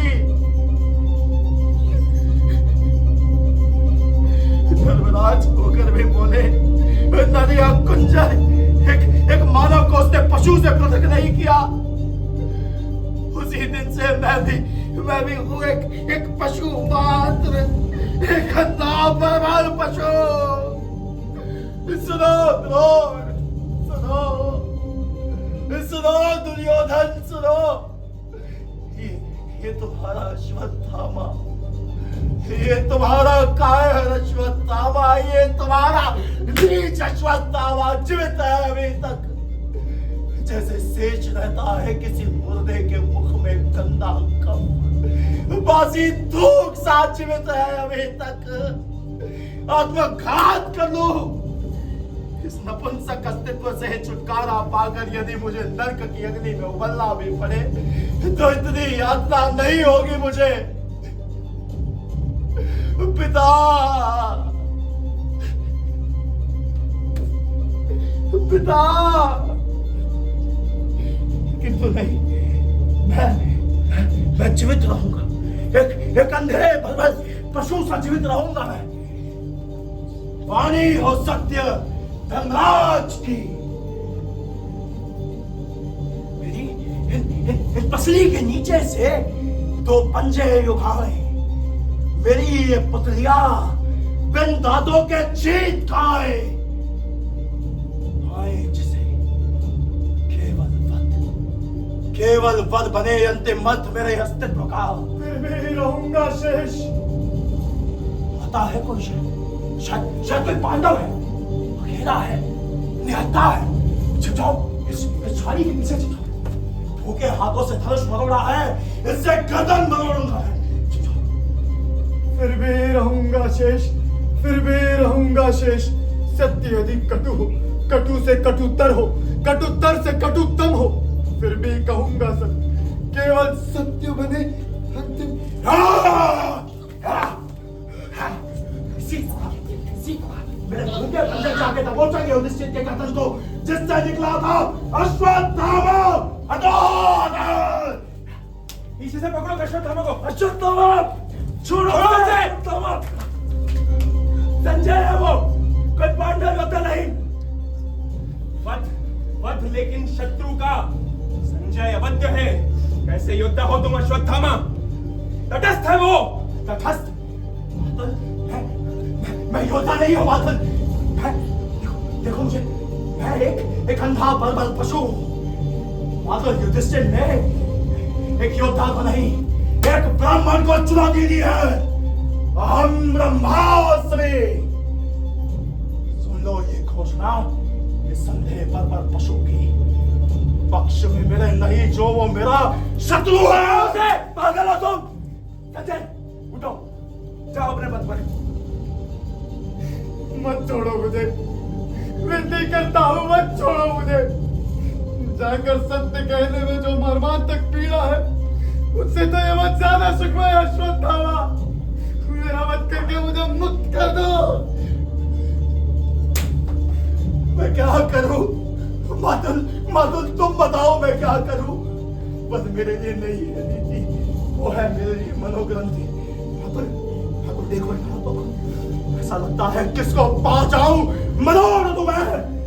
धर्मराज होकर भी बोले, नदिया कुंजर एक मानव को उसने पशु से पृथक नहीं किया। उसी दिन से मैं भी हूँ एक पशु मात्र, एक नापरवार पशु। सुनो द्रोण, सुनो दुर्योधन, सुनो, ये तुम्हारा अश्वत्थामा, ये तुम्हारा कायर अश्वत्थामा, ये तुम्हारा नीच अश्वत्थामा जीवित है अभी तक। जैसे सेच रहता है किसी मुर्दे के मुख में गंदा कफ, बासी थूक सा जीवित है अभी तक। आत्मघात कर लो। इस नपुंसक अस्तित्व से छुटकारा पाकर यदि मुझे नरक की अग्नि में उबलना भी पड़े तो इतनी यातना नहीं होगी मुझे। पिता, पिता, किंतु नहीं, मैं जीवित रहूंगा, एक अंधे पशु सा जीवित रहूंगा मैं। वाणी हो सत्य धर्मराज की। मेरी इन पसली के नीचे से दो पंजे उघाड़े, मेरी ये पुतलिया बिन दांतों के चीत खाए, जिसे केवल वध बने अंतिम मत मेरे अस्तित्व का। फिर भी रहूंगा शेष। आता है कोई शायद कोई पांडव है, अकेला है, निहत्था है। छिप जाओ, इस झाड़ी के पीछे छिप जाओ। भूखे हाथों से धनुष मरोड़ा है, इससे गर्दन मरोड़ूंगा। फिर भी रहूंगा शेष, फिर भी रहूंगा शेष। सत्य यदि कटु हो, कटु से कटुतर हो, कटुतर से कटुतम हो, फिर भी कहूंगा सत्य, केवल सत्य बने अंतिम। मेरे भूखे पंजे जाके दबोचेंगे युधिष्ठिर के कत्ल को, जिससे निकला था अश्वत्थामा। इसी से पकड़ो अश्वत्थामा को। अश्वत्थामा छोड़ो मुझे। संजय है वो, कोई पांडव योद्धा नहीं। वध लेकिन शत्रु का। संजय अवध्य है, कैसे योद्धा हो तुम अश्वत्थामा? तटस्थ है वो। तटस्थ? मैं योद्धा नहीं हूं बादल। देखो मुझे, मैं एक अंधा बलबल पशु। बादल युधिष्ठिर ने एक योद्धा को नहीं, एक ब्राह्मण को चुनौती दी है। अहम ब्रह्मास्मि। सुन लो ये घोषणा, ये संदेह पर पशु की। पक्ष में मेरे नहीं जो वो मेरा शत्रु है। उसे पागल हो तुम। संजय उठो, जाओ अपने पद पर। मत छोड़ो मुझे, विनती करता हूँ, मत छोड़ो मुझे। जाकर सत्य कहने में जो मर्मांतक पीड़ा है, उससे तो ये मत ज्यादा सुखमय अश्वत्थामा। मेरा वध करके मुझे मुक्त कर दो। मैं क्या करूं? मातुल तुम बताओ मैं क्या करूं? बस मेरे लिए नहीं है नीति, वो है मेरे लिए मनोग्रंथि। मातुल देखो यहाँ तो, ऐसा लगता है किसको पा जाऊं मनोरथ तुम्हें।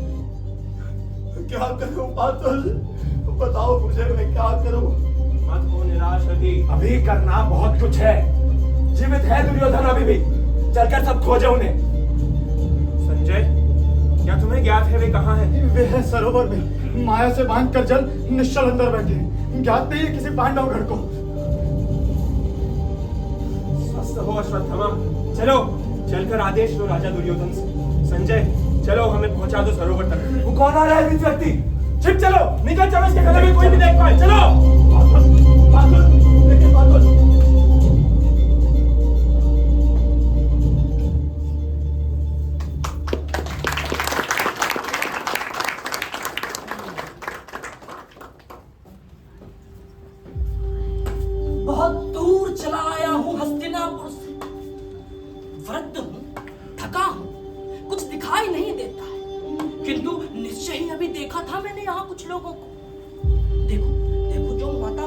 क्या करूं मातुल, बताओ मुझे, मैं क्या करूं? मत हो निराश अभी। अभी करना बहुत कुछ है। जीवित है दुर्योधन अभी भी, चलकर सब खोजे उन्हें। संजय, क्या तुम्हें ज्ञात है वे कहाँ हैं? वे हैं सरोवर में, माया से बांध कर जल निश्चल अंदर बैठे हैं। ज्ञात नहीं है किसी पांडव गढ़ को। स्वस्थ हो अश्वत्थामा, चलो चलकर आदेश लो राजा दुर्योधन से। संजय, चलो हमें पहुंचा दो सरोवर तक। वो कौन आ रहा है बीच व्यक्ति? छिप चलो, निकल चलो, इसके गले में कोई भी देख पाए। चलो बहुत दूर चला आया हूं हस्तिनापुर से। वृद्ध हूं, थका हूं, कुछ दिखाई नहीं देता है, किंतु निश्चय ही अभी देखा था मैंने यहाँ कुछ लोगों को। देखो देखो, जो माता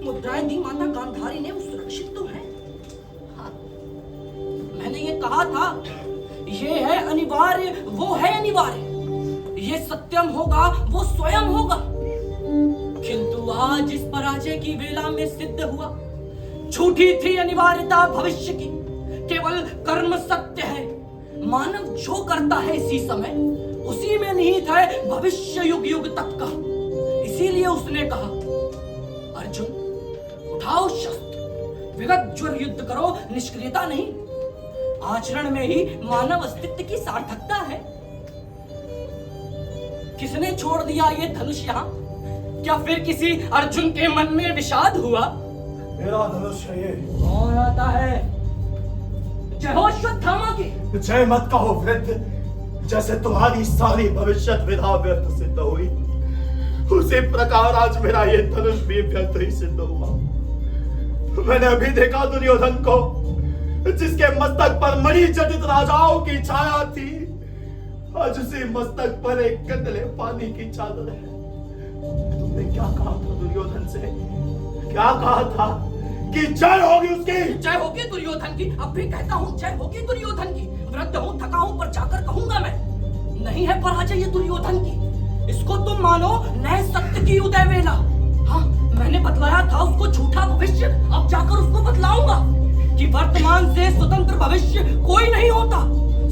मुद्राएं दी माता गांधारी ने, वो सुरक्षित तो है। हाँ, मैंने ये कहा था, ये है अनिवार्य, वो है अनिवार्य, ये सत्यम होगा, वो स्वयं होगा। किंतु आज इस पराजय की वेला में सिद्ध हुआ, झूठी थी अनिवार्यता भविष्य की, केवल कर्म सत्य है। मानव जो करता है इसी समय, उसी में निहित है भविष्य युग युग तक का। इसीलिए उसने कहा, अर्जुन उठाओ शस्त्र, विगत ज्वर युद्ध करो, निष्क्रियता नहीं। आचरण में ही मानव अस्तित्व की सार्थकता है। किसने छोड़ दिया ये धनुष यहाँ? क्या फिर किसी अर्जुन के मन में विषाद हुआ? मेरा धनुष है ये। कौन आता है? जय हो अश्वत्थामा की। जय मत कहो वृद्ध, जैसे तुम्हारी सारी भविष्यत विधा व्यर्थ सिद्ध हुई, उसी प्रकार आज मेरा ये धनुष भी व्यर्थ ही सिद्ध हुआ। मैंने अभी देखा दुर्योधन को, जिसके मस्तक पर मणि जटित राजाओं की छाया थी, आज उसी मस्तक पर एक गंदले पानी की चादर है। तुमने क्या कहा था दुर्योधन से? क्या कहा था कि जय होगी उसकी? जय होगी दुर्योधन की। अब भी कहता हूँ, जय होगी दुर्योधन की। वृद्ध हूँ, थका हूँ, पर जाकर कहूंगा मैं, नहीं है पराजय ये दुर्योधन की। इसको तुम मानो नए सत्य की उदय वेला। हाँ, मैंने बतलाया था उसको झूठा भविष्य, अब जाकर उसको बतलाऊंगा कि वर्तमान से स्वतंत्र भविष्य कोई नहीं होता।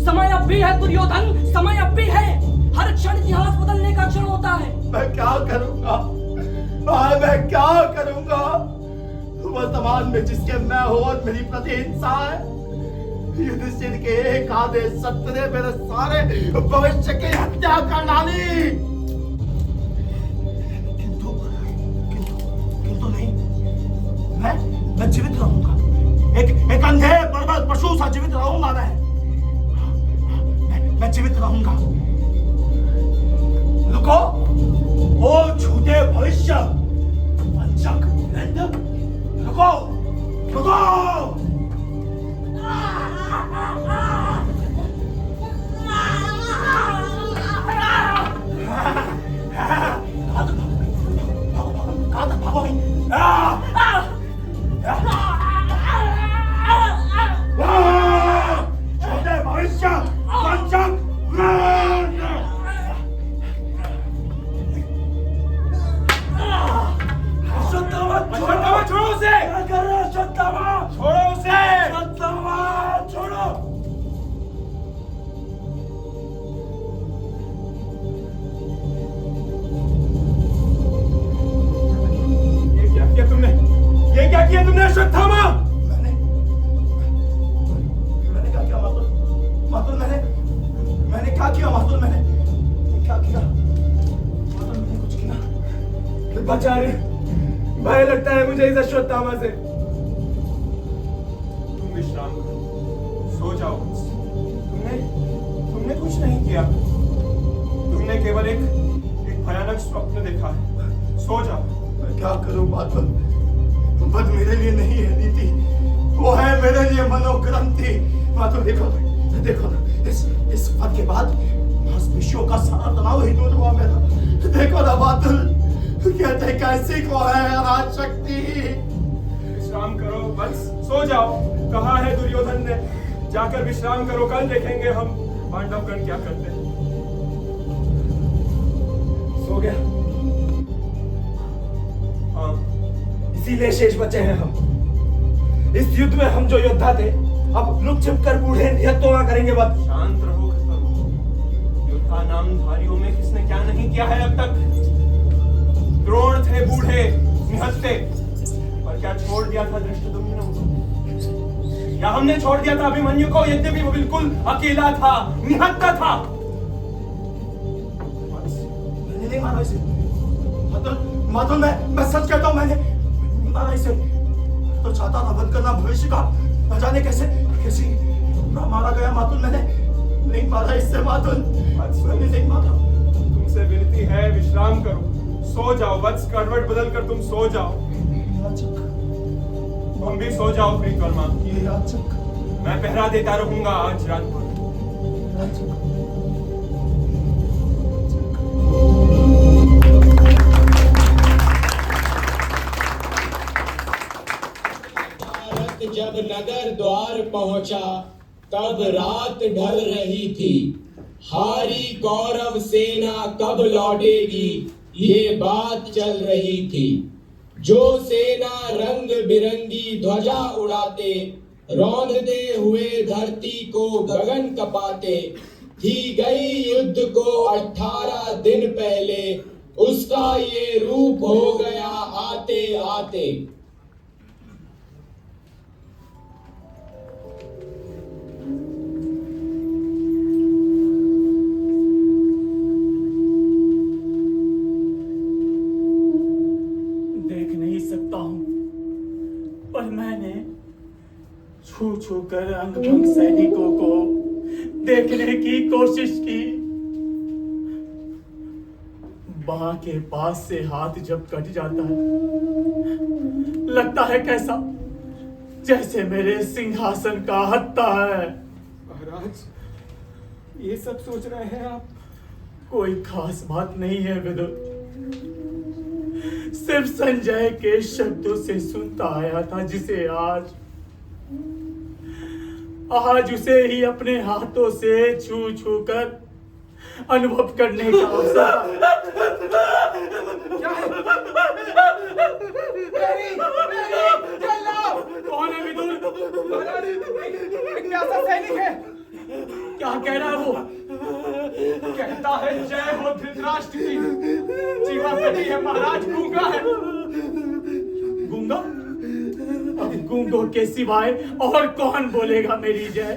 समय अब भी है दुर्योधन, समय अब भी है। हर क्षण इतिहास बदलने का क्षण होता है। मैं क्या करूंगा? मैं क्या करूंगा? वर्तमान में जिसके मैं हूं और मेरी प्रति हिंसा है, युधिष्ठिर के एक आदेश सत्य ने मेरे सारे भविष्य की हत्या कर डाली। किंतु नहीं, मैं जीवित रहूंगा। एक अंधे बर्बाद पशु सा जीवित रहूंगा। मैं जीवित रहूंगा। रुको, वो झूठे भविष्य वंचक वृद्ध, रुको रुको। झूठे भविष्य वंचक वृद्ध। अश्वत्थामा छोड़ो उसे! क्या कर रहे हो अश्वत्थामा? छोड़ो उसे! अश्वत्थामा छोड़ो। ये क्या किया तुमने? ये क्या किया तुमने अश्वत्थामा? मैंने क्या किया मातुल? मातुल मैंने क्या किया मातुल? मैंने क्या किया मातुल? मैंने कुछ किया? बचा रे, भय लगता है मुझे इस अश्वत्थामा से। तुम विश्राम करो, सो जाओ। तुमने कुछ नहीं किया। तुमने केवल एक भयानक स्वप्न देखा है। सो जाओ। मैं क्या करूं मातुल? पद मेरे लिए नहीं है नीति, वो है मेरे लिए मनोग्रंथि। मातुल देखो ना, इस पद के बाद मांसपेशियों का सारा तनाव ही दूर हुआ मेरा। देखो ना मातुल, कहते कैसी को है अराज शक्ति। विश्राम करो, बस सो जाओ। कहा है दुर्योधन ने, जाकर विश्राम करो। कल देखेंगे हम पांडवगण क्या करते हैं। सो गया? हाँ, इसीलिए शेष बचे हैं हम। इस युद्ध में हम जो योद्धा थे, अब लुक छिप कर बूढ़े नियतों का करेंगे बात। शांत रहो खतर। योद्धा नामधारियों में किसने क्या नहीं किया है अब तक? द्रोण थे बूढ़े निहत्ते, पर क्या छोड़ दिया था धृष्टद्युम्न को? या हमने छोड़ दिया था अभिमन्यु को, यद्यपि वो बिल्कुल अकेला था, निहत्ता था? मैंने नहीं मारा इसे। माधुल मैं सच कहता हूँ, मैंने नहीं मारा इसे। तो चाहता था वध करना भविष्य का, न जाने कैसे कैसे मारा गया माधुल। मैंने नहीं मारा इससे माधुल, मैंने नहीं मारा। तुमसे विनती है विश्राम करो, सो जाओ वत्स, करवट बदल कर तुम सो जाओ। तुम भी सो जाओ प्रीतवर्मा। ये याचक मैं पहरा देता रहूंगा आज रात भर। भारत जब नगर द्वार पहुंचा तब रात ढल रही थी। हारी कौरव सेना कब लौटेगी ये बात चल रही थी। जो सेना रंग बिरंगी ध्वजा उड़ाते, रौंदते हुए धरती को गगन कपाते, थी गई युद्ध को 18 दिन पहले, उसका ये रूप हो गया आते आते। पर मैंने छू छू कर अंगभंग सैनिकों को देखने की कोशिश की। बाह के पास से हाथ जब कट जाता है, लगता है कैसा जैसे मेरे सिंहासन का हत्था है। महाराज, ये सब सोच रहे हैं आप? कोई खास बात नहीं है विदुर, सिर्फ संजय के शब्दों से सुनता आया था, जिसे आज उसे ही अपने हाथों से छू छू कर अनुभव करने का अवसर। क्या है? कौन है विदुर? महाराज, एक प्यासा सैनिक है। क्या कह रहा है वो? कहता है जय हो धृतराष्ट्र की। जीवा कटी है महाराज, गूंगा है। गूंगा? अब गूंगों के सिवाय और कौन बोलेगा मेरी जय?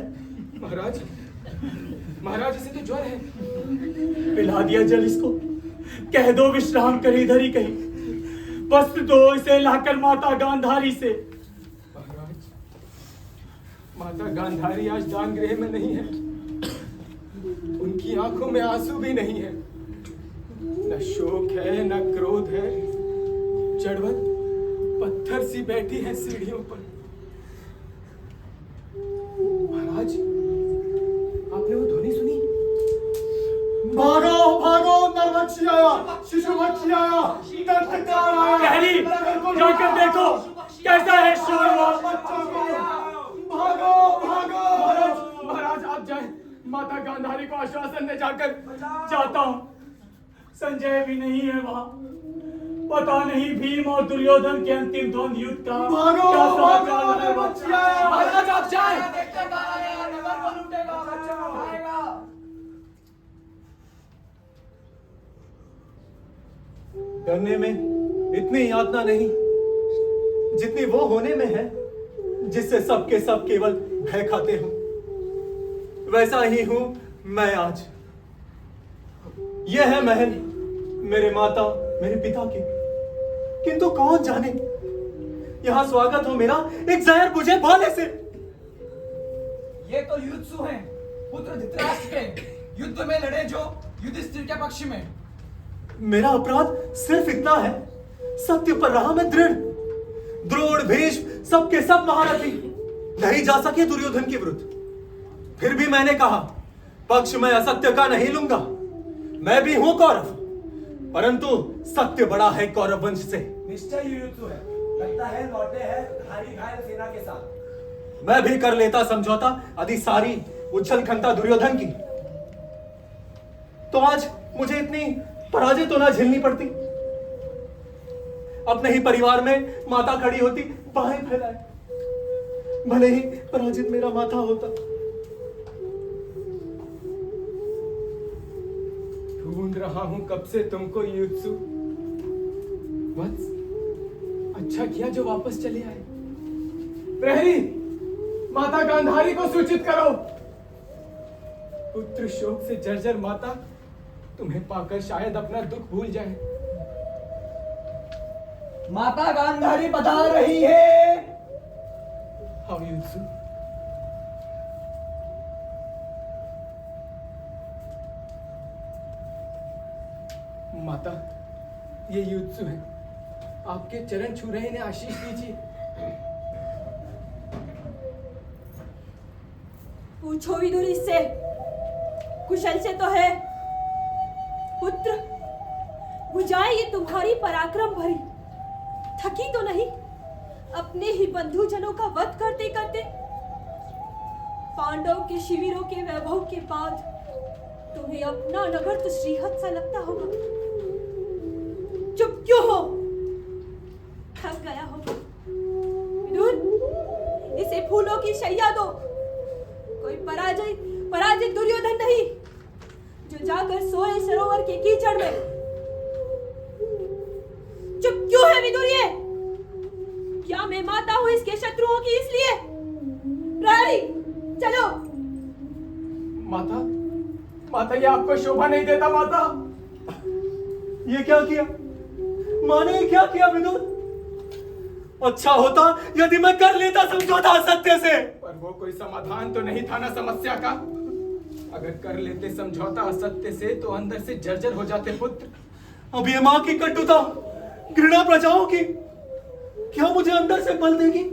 महाराज, महाराज इसे तो ज्वर है। पिला दिया जल इसको, कह दो विश्राम कर इधर ही कहीं। वस्त्र दो इसे लाकर माता गांधारी से। महाराज, माता गांधारी आज दान गृह में नहीं है। उनकी आंखों में आंसू भी नहीं है, न शोक है न क्रोध है। जड़वत पत्थर सी बैठी है सीढ़ियों पर। महाराज, आपने वो ध्वनि सुनी? भागो भागो, नरभक्षी आया, शिशुभक्षी आया, दंतकार आया। कहरी, जाकर देखो कैसा है शोरवा। भागो भागो। महाराज आप जाएं, माता गांधारी को आश्वासन दे जाकर। जाता हूं, संजय भी नहीं है वहां। पता नहीं भीम और दुर्योधन के अंतिम द्वंद्व युद्ध का भागो क्या भागो, समाचार है। नरभक्षी आया। महाराज आप जाएं। डरने में इतनी यातना नहीं जितनी वो होने में है जिससे सब के सब केवल भय खाते हो। वैसा ही हूं मैं आज। यह है महल मेरे माता मेरे पिता के, किंतु कौन जाने यहां स्वागत हो मेरा एक जहर बुझे भाले से। ये तो युद्धसु हैं, पुत्र धृतराष्ट्र के। युद्ध में लड़े जो युधिष्ठिर के पक्ष में। मेरा अपराध सिर्फ इतना है, सत्य पर रहा मैं दृढ़। द्रोण भीष्म सबके सब महारथी नहीं जा सके दुर्योधन के विरुद्ध। फिर भी मैंने कहा पक्ष में असत्य का नहीं लूंगा। मैं भी हूं कौरव, परंतु सत्य बड़ा है कौरव वंश से। निश्चय युद्धसु है, लगता है लौटे हैं भारी घायल सेना के साथ। मैं भी कर लेता समझौता यदि सारी उछल खंता दुर्योधन की, तो आज मुझे इतनी पराजय तो ना झेलनी पड़ती। अपने ही परिवार में माता खड़ी होती, बाहें फैलाए, भले ही पराजित मेरा माता होता। ढूंढ रहा हूं कब से तुमको युत्सु। वत्स, अच्छा किया जो वापस चले आए। प्रहरी, माता गांधारी को सूचित करो। पुत्र शोक से जर्जर माता तुम्हें पाकर शायद अपना दुख भूल जाए। माता गांधारी पधार रही है। हाँ युत्सु। माता, ये युत्सु है। आपके चरण छू रहे, इन्हें आशीष दीजिए। पूछो विदुर इससे, कुशल से तो है। पुत्र, भुजाएं ये तुम्हारी पराक्रम भरी, थकी तो नहीं अपने ही बंधुजनों का वध करते करते? पांडव के शिविरों के वैभव के बाद तुम्हें अपना नगर तो श्रीहत सा लगता होगा। चुप क्यों हो? थक गया हो? विदुर, इसे फूलों की शैया दो। कोई पराजित दुर्योधन नहीं जो जाकर सोए सरोवर के कीचड़ में। चुप क्यों है विदुर ये? क्या मैं माता हूं इसके शत्रुओं की इसलिए? प्रहरी, चलो। माता, माता ये आपको शोभा नहीं देता। माता, ये क्या किया? माँ ने क्या किया विदुर? अच्छा होता यदि मैं कर लेता समझौता सत्य से। पर वो कोई समाधान तो नहीं था ना समस्या का। अगर कर लेते समझौता असत्य से तो अंदर से जर्जर हो जाते पुत्र। अब ये माँ की कटुता, घृणा प्रजाओं की, क्या मुझे अंदर से बल देगी?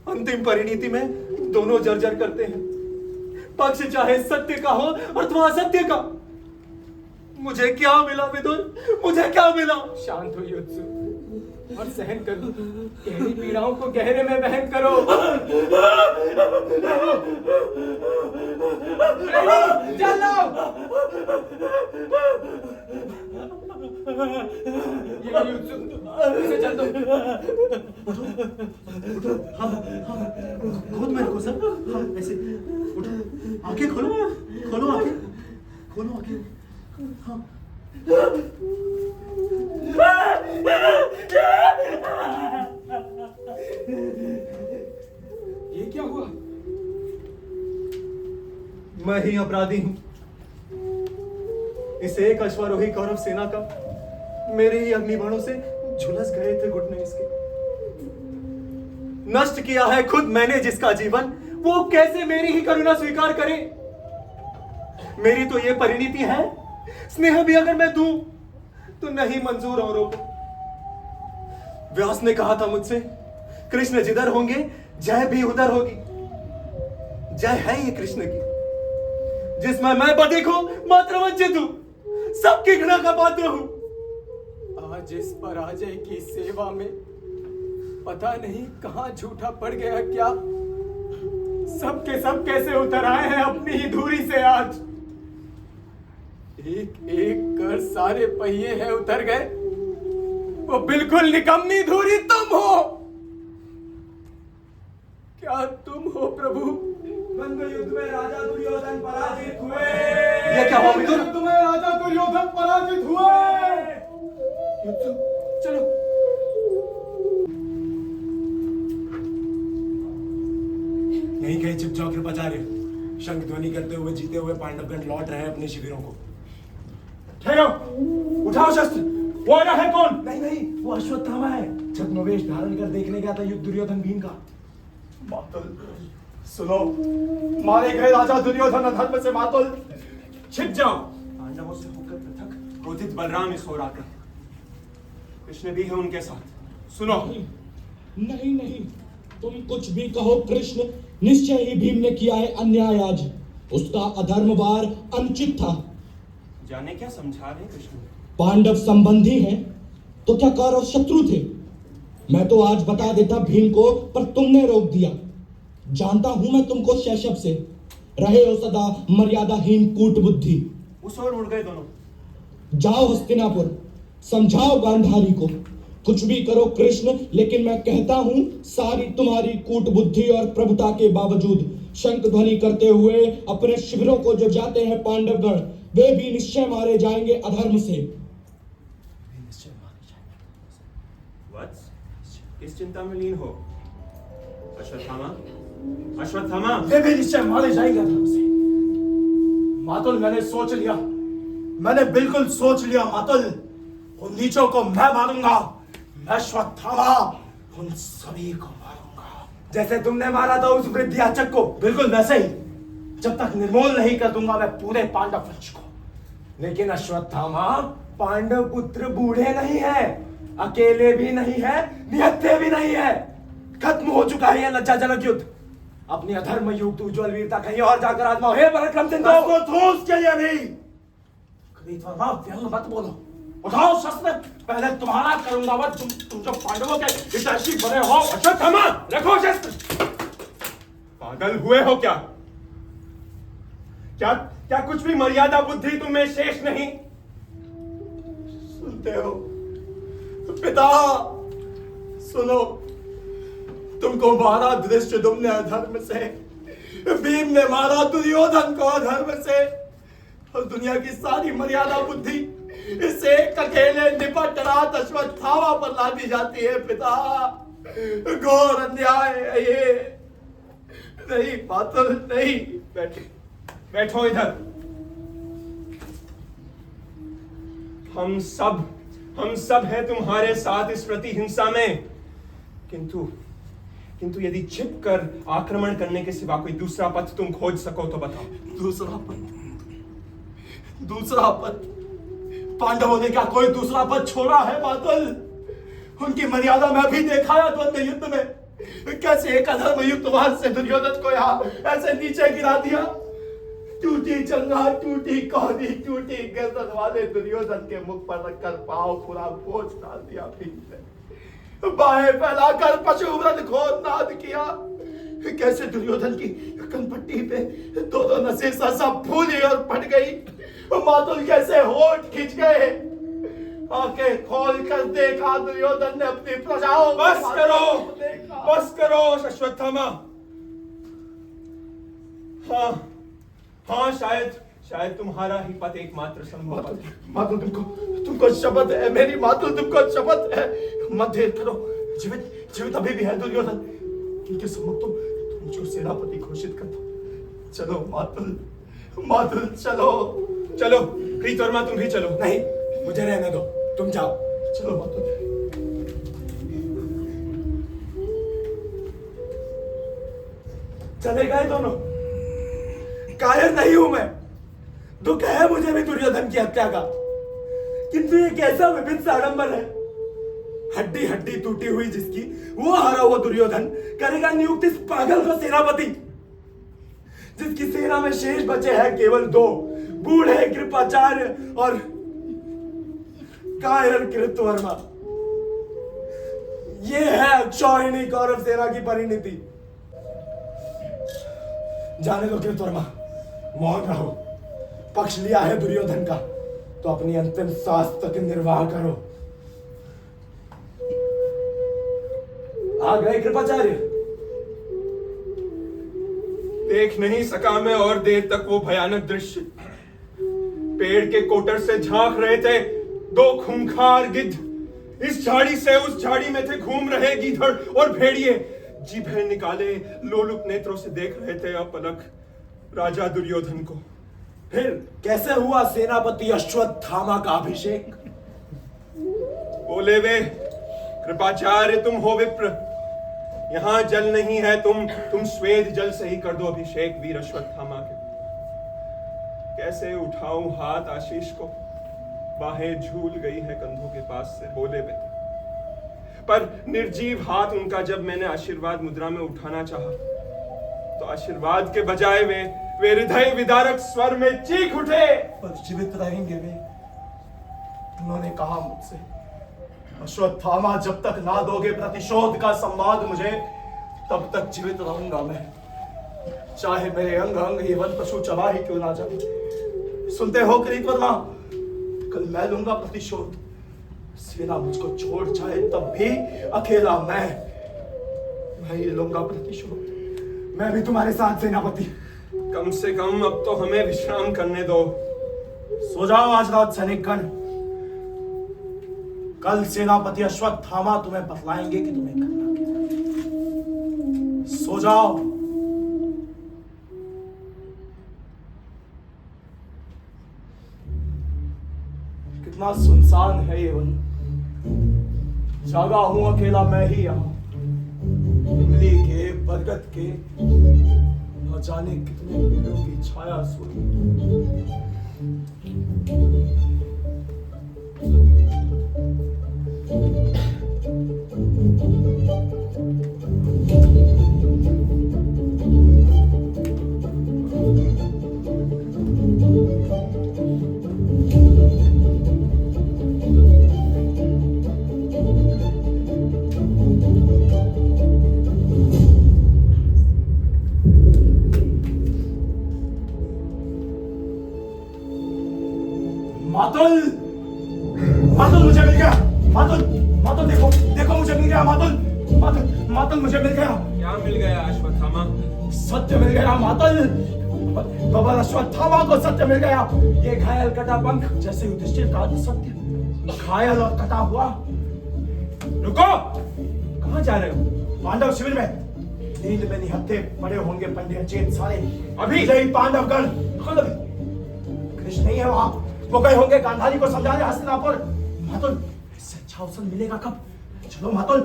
अंतिम परिणति में दोनों जर्जर करते हैं, पक्ष चाहे सत्य का हो अथवा असत्य का। मुझे क्या मिला विदुर? मुझे क्या मिला? शांत हो युत्सु और सहन करो। गहरी पीड़ाओं को गहरे में बहन करो। चलो, ये युत्सु, इसे चल दो। खुद मेरे को सर, हाँ ऐसे उठो, आंखें खोलो, खोलो आंखें, खोलो आंखें, हाँ। ये क्या हुआ? मैं ही अपराधी हूं। इस एक अश्वारोही कौरव सेना का मेरे ही अग्निबाणों से झुलस गए थे घुटने इसके। नष्ट किया है खुद मैंने जिसका जीवन, वो कैसे मेरी ही करुणा स्वीकार करे? मेरी तो ये परिणति है, स्नेह भी अगर मैं दूं तो नहीं मंजूर औरों को। व्यास ने कहा था मुझसे, कृष्ण जिधर होंगे जय भी उधर होगी। जय है ये कृष्ण की, जिसमें मैं बधिक हूं, मात्र वंचित हूं, सबकी घृणा का पात्र हूं। आज इस पराजय की सेवा में पता नहीं कहां झूठा पड़ गया क्या। सब के सब कैसे उतर आए हैं अपनी ही धूरी से। आज एक एक कर सारे पहिए हैं उतर गए। वो बिल्कुल निकम्मी धूरी तुम हो। क्या तुम हो प्रभु? द्वंद्व युद्ध में राजा दुर्योधन पराजित हुए। ये क्या हुआ विदुर? युद्ध में राजा दुर्योधन पराजित हुए। युत्सु, चलो। नहीं कहे चुपचाप कृपाचार्य। शंख ध्वनि करते हुए जीते हुए पांडवगण लौट रहे हैं अपने शिविरों को। ठहरो, उठाओ शस्त्र। वो आया है कौन? नहीं नहीं, वो अश्वत्थामा है। छद्मवेश धारण कर देखने गया था युद्ध दुर्योधन भीम का। मातुल सुनो, मारे गए राजा दुर्योधन अधर्म से मातुल छिप जाओ। पांडवों से होकर पृथक क्रोधित बलराम इस ओर आते हैं। कृष्ण भी है उनके साथ। सुनो, नहीं नहीं, तुम कुछ भी कहो कृष्ण, निश्चय ही भीम ने किया है अन्याय। आज उसका अधर्मवार अनुचित था। जाने क्या समझा रहे कृष्ण? पांडव संबंधी हैं तो क्या कौरव शत्रु थे? मैं तो आज बता देता भीम को, पर तुमने रोक दिया। जानता हूं मैं तुमको शैशव से, रहे हो सदा मर्यादाहीन कूट बुद्धि। उस ओर उड़ गए दोनों। जाओ हस्तिनापुर, समझाओ गांधारी को, कुछ भी करो कृष्ण, लेकिन मैं कहता हूं सारी तुम्हारी कूट बुद्धि और प्रभुता के बावजूद शंख ध्वनि करते हुए अपने शिविरों को जो जाते हैं पांडवगण, वे भी निश्चय मारे जाएंगे अधर्म से। वत्स, किस चिंता में लीन हो? अश्वत्थामा, अश्वत्थामा, वे भी निश्चय मारे जाएंगे अधर्म से। मातुल, मैंने सोच लिया, मैंने बिल्कुल सोच लिया मातुल। उन नीचों को मैं मारूंगा, मैं अश्वत्थामा उन सभी को मारूंगा। जैसे तुमने मारा था उस वृद्धाचक को, बिल्कुल वैसे ही, जब तक निर्मूल नहीं कर दूंगा मैं पूरे पांडव वंश को। लेकिन अश्वत्थामा, पांडव पुत्र बूढ़े नहीं है, अकेले भी नहीं है, निहत्थे भी नहीं है। खत्म हो चुका है यह लज्जाजनक युद्ध। अपनी अधर्म युक्त उज्ज्वल वीरता कहीं और जाकर आजमाओ। हे पराक्रम सिंधु, ठोस के लिए नहीं। कृतवर्मा, व्यंग मत बोलो, उठाओ शस्त्र, पहले तुम्हारा करूंगा वध। तुम जो पांडवों के हितैषी बने हो। अश्वत्थामा, रखो शस्त्र। पागल हुए हो क्या? क्या क्या कुछ भी मर्यादा बुद्धि तुम में शेष नहीं? सुनते हो पिता, सुनो, तुमको मारा धृष्टद्युम्न अधर्म से, भीम ने मारा दुर्योधन को अधर्म से, और दुनिया की सारी मर्यादा बुद्धि इससे एक अकेले निपट रात अश्वत्थामा पर ला दी जाती है। पिता, घोर अन्याय है ये। नहीं मातुल, नहीं। बैठो इधर। हम सब हैं तुम्हारे साथ इस प्रतिहिंसा में, किंतु यदि छिप कर आक्रमण करने के सिवा कोई दूसरा पथ तुम खोज सको तो बताओ। दूसरा पथ? पांडवों ने क्या कोई दूसरा पथ छोड़ा है मातुल? उनकी मर्यादा में भी देखा है द्वंद्व युद्ध में, कैसे एक अधर्म युक्त वार से दुर्योधन को यहाँ ऐसे नीचे गिरा दिया। टूटी चंगा, टूटी कौड़ी, टूटी गर्दन वाले दुर्योधन के मुख पर रखकर पांव पूरा बोझ डाल दिया भीम ने। बाहें फैलाकर पशुव्रत घोर नाद किया। कैसे दुर्योधन की कनपट्टी पे दो नसें सब फूली और फट गई। मातुल, कैसे होठ खिंच गए। आंखें खोल कर देखा दुर्योधन ने अपनी प्रजाओं। बस करो अश्वत्थामा। हाँ, शायद तुम्हारा ही पथ एकमात्र संभव है। मातुल, तुमको शपथ है मेरी मातुल, तुमको शपथ है। मत देर करो, जीवित अभी भी है दुर्योधन। उनके सम्मुख तुम मुझको सेनापति घोषित कर दो। चलो मातुल, चलो। कृतवर्मा, तुम भी चलो। नहीं, मुझे रहने दो, तुम जाओ। चलो मातुल। चले गए दोनों। कायर नहीं हूं मैं, दुख है मुझे भी दुर्योधन की हत्या का, किंतु ये कैसा विभिन्न आडंबर है। हड्डी हड्डी टूटी हुई जिसकी, वो हारा हुआ दुर्योधन करेगा नियुक्त इस पागल को सेनापति, जिसकी सेना में शेष बचे हैं केवल 2 बूढ़े कृपाचार्य और कायर कृतवर्मा। ये है अक्षौहिणी कौरव सेना की परिणति। जाने दो कृतवर्मा, मौन रहो। पक्ष लिया है दुर्योधन का तो अपनी अंतिम सांस तक निर्वाह करो। आ गए कृपाचार्य। देख नहीं सका मैं और देर तक वो भयानक दृश्य। पेड़ के कोटर से झांक रहे थे 2 खूंखार गिद्ध। इस झाड़ी से उस झाड़ी में थे घूम रहे गीधड़ और भेड़िए। जीभें निकाले लोलुप नेत्रों से देख रहे थे अपलक राजा दुर्योधन को। फिर कैसे हुआ सेनापति अश्वत्थामा का अभिषेक? बोले वे, कृपाचार्य तुम हो विप्र, यहां जल नहीं है, तुम स्वेद जल से ही कर दो अभिषेक वीर अश्वत्थामा के। कैसे उठाऊं हाथ आशीष को, बाहें झूल गई है कंधों के पास से। बोले वे, पर निर्जीव हाथ उनका जब मैंने आशीर्वाद मुद्रा में उठाना चाहा तो आशीर्वाद के बजाय वे हृदय विदारक स्वर में चीख उठे। पर जीवित रहेंगे वे। उन्होंने कहा मुझसे, अश्वत्थामा जब तक ना दोगे प्रतिशोध का संवाद मुझे, तब तक जीवित रहूंगा मैं, चाहे मेरे अंग अंग ही वन पशु चबा ही क्यों ना जाए। सुनते हो कृतवर्मा, कल मैं लूंगा प्रतिशोध। सेना मुझको छोड़ जाए तब भी अकेला मैं ही लूंगा प्रतिशोध। मैं भी तुम्हारे साथ सेनापति। कम से कम अब तो हमें विश्राम करने दो। सो जाओ आज रात सैनिकगण। कल सेनापति अश्वत्थामा तुम्हें बतलाएंगे कि तुम्हें करना क्या। सो जाओ। कितना सुनसान है ये वन। जागा हूं अकेला मैं ही यहां। इमली के, बरगद के, न जाने कितने पेड़ों की छाया सोई। मातुल, मातुल मुझे मिल गया। मातुल, मातुल देखो, देखो मुझे मिल गया। मातुल, मातुल, मातुल मुझे मिल गया। क्या मिल गया अश्वत्थामा? सत्य मिल गया मातुल। बाबा अश्वत्थामा को सत्य मिल गया। ये घायल कटा पंख जैसे युधिष्ठिर का सत्य, घायल और कटा हुआ। रुको, कहाँ जा रहे हो? पांडव शिविर में नींद में निहत्थे पड़े होंगे पंडित चेत सारे। अभी यही पांडवगण कृष्ण नहीं है वहां। वो गए होंगे गांधारी को समझाने हस्तिनापुर। मातुल, इससे अच्छा अवसर मिलेगा कब? चलो मातुल,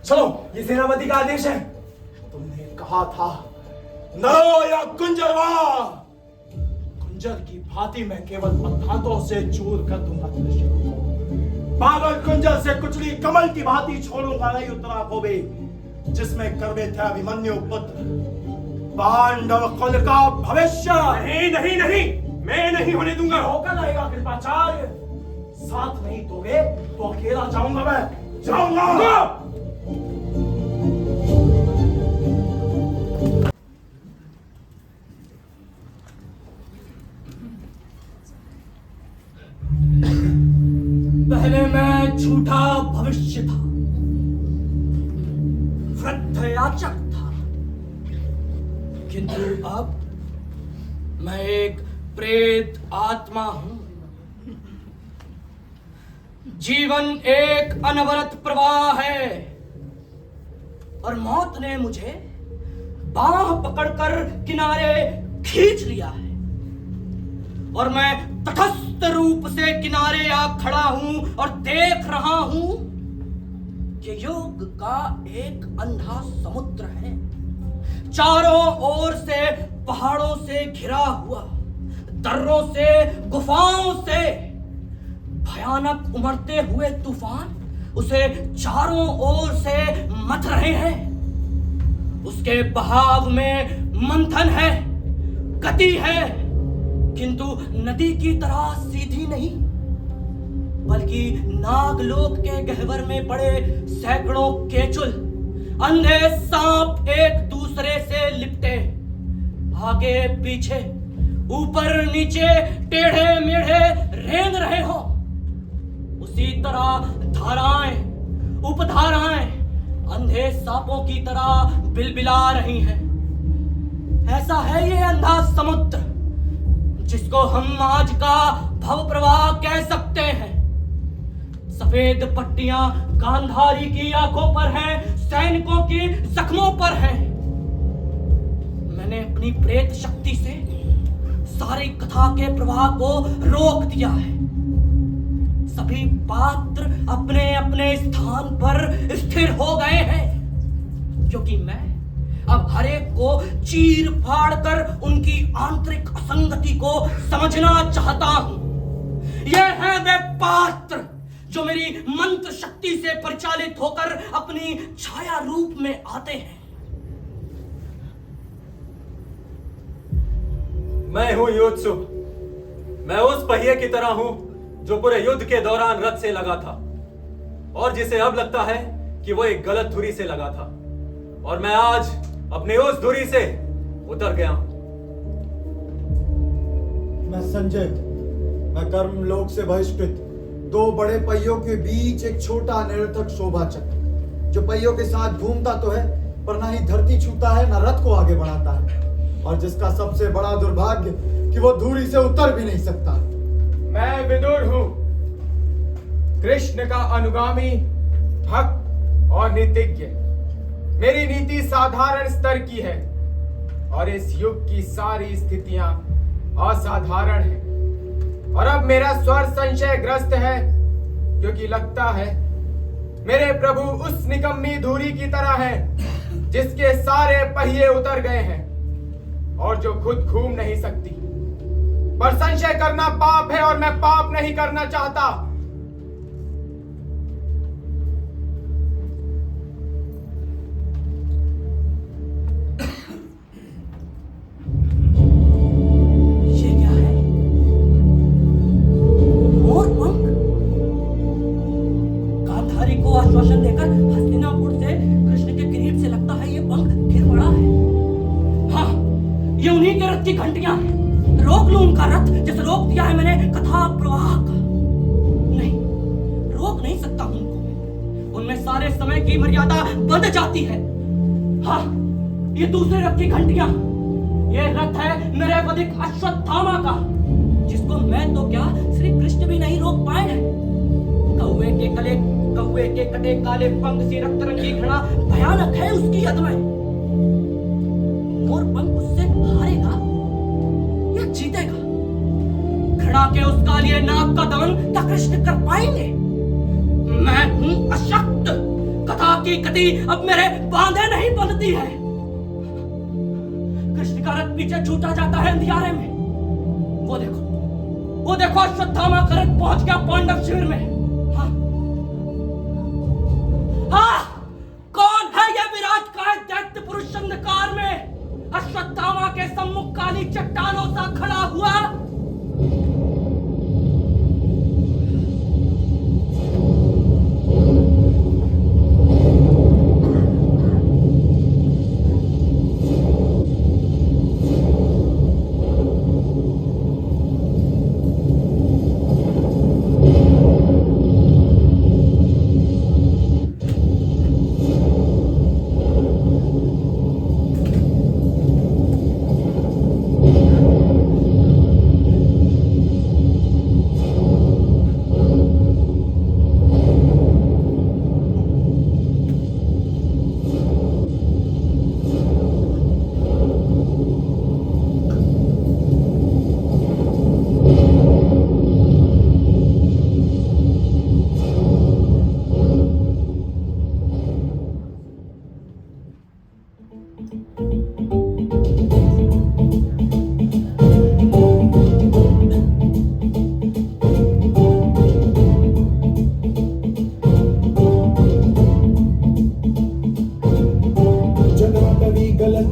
चलो। ये सेनापति का आदेश है। तुमने कहा था नरो या कुंजरवा। कुंजर की भांति मैं केवल पदार्थों से चूर कर दूंगा दृश्य को। पागल कुंजर से कुचली कमल की भांति छोड़ूंगा नहीं उत्तरा को भी, जिसमें गर्वे थे अभिमन्यु पुत्र पांडव कुल का भविष्य। नहीं नहीं नहीं, मैं नहीं होने दूंगा। होकर रहेगा कृपाचार्य। साथ नहीं दोगे तो अकेला जाऊंगा मैं, जाऊंगा। पहले मैं झूठा भविष्य था, वृद्ध याचक था, किंतु अब मैं एक प्रेत आत्मा हूं। जीवन एक अनवरत प्रवाह है और मौत ने मुझे बांह पकड़कर किनारे खींच लिया है और मैं तटस्थ रूप से किनारे आ खड़ा हूं और देख रहा हूं कि युग का एक अंधा समुद्र है, चारों ओर से पहाड़ों से घिरा हुआ, दर्रों से, गुफाओं से। भयानक उमड़ते हुए तूफान उसे चारों ओर से मथ रहे हैं। उसके बहाव में मंथन है, गति है, किंतु नदी की तरह सीधी नहीं, बल्कि नागलोक के गह्वर में पड़े सैकड़ों केचुल, अंधे सांप एक दूसरे से लिपटे, आगे पीछे, ऊपर नीचे, टेढ़े मेढ़े रेंग रहे हो। उसी तरह धाराएं, उपधाराएं अंधे सांपों की तरह बिलबिला रही हैं। ऐसा है ये अंधा समुद्र जिसको हम आज का भव प्रवाह कह सकते हैं। सफेद पट्टियां गांधारी की आंखों पर हैं, सैनिकों की जख्मों पर हैं। मैंने अपनी प्रेत शक्ति से सारी कथा के प्रवाह को रोक दिया है। सभी पात्र अपने अपने स्थान पर स्थिर हो गए हैं, क्योंकि मैं अब हर एक को चीर फाड़ कर उनकी आंतरिक असंगति को समझना चाहता हूं। ये है वे पात्र जो मेरी मंत्र शक्ति से परिचालित होकर अपनी छाया रूप में आते हैं। मैं हूं योत्सु। मैं उस पहिए की तरह हूं जो पूरे युद्ध के दौरान रथ से लगा था और जिसे अब लगता है कि वो एक गलत धुरी से लगा था, और मैं आज अपनी उस धुरी से उतर गया हूं। मैं संजय, मैं कर्म लोक से बहिष्कृत दो बड़े पहियों के बीच एक छोटा निरर्थक शोभा चक्र, जो पहियों के साथ घूमता तो है पर ना ही धरती छूता है ना रथ को आगे बढ़ाता है, और जिसका सबसे बड़ा दुर्भाग्य कि वो धूरी से उतर भी नहीं सकता। मैं विदुर हूं, कृष्ण का अनुगामी, भक्त और नीतिज्ञ। मेरी नीति साधारण स्तर की है और इस युग की सारी स्थितियां असाधारण हैं। और अब मेरा स्वर संशयग्रस्त है, क्योंकि लगता है मेरे प्रभु उस निकम्मी धूरी की तरह हैं जिसके सारे पहिए उतर गए हैं और जो खुद घूम नहीं सकती। पर संशय करना पाप है और मैं पाप नहीं करना चाहता। ये क्या है? मोर पंख? गांधारी को आश्वासन देकर हस्तिनापुर से कृष्ण के किरीट से लगता है ये पंख फिर बड़ा है। हाँ, ये उन्हीं के रथ की घंटियां हैं। रोक लूं उनका रथ जैसे रोक दिया है मैंने कथा प्रवाह का। नहीं, रोक नहीं सकता उनको। उनमें सारे समय की मर्यादा बंध जाती है। हाँ, ये दूसरे रथ की घंटियां, ये रथ है मेरे वधिक अश्वत्थामा का, जिसको मैं तो क्या श्री कृष्ण भी नहीं रोक पाए हैं। कौवे के कटे काले पंख सी रक्त रंगी घड़ा भयानक है उसकी हद में। मोर पंख उससे हारेगा या जीतेगा? घड़ा के उस कालिए नाग का दमन क्या कृष्ण कर पाएंगे? मैं हूं अशक्त। कथा की गति अब मेरे बांधे नहीं बनती है। कृष्ण का रथ पीछे छूटा जाता है अंधियारे में। वो देखो अश्वत्थामा का रथ पहुंच गया पांडव शिविर में। हाँ, कौन है ये विराटकाय दैत्य पुरुष अंधकार में अश्वत्थामा के सम्मुख काली चट्टानों सा खड़ा हुआ?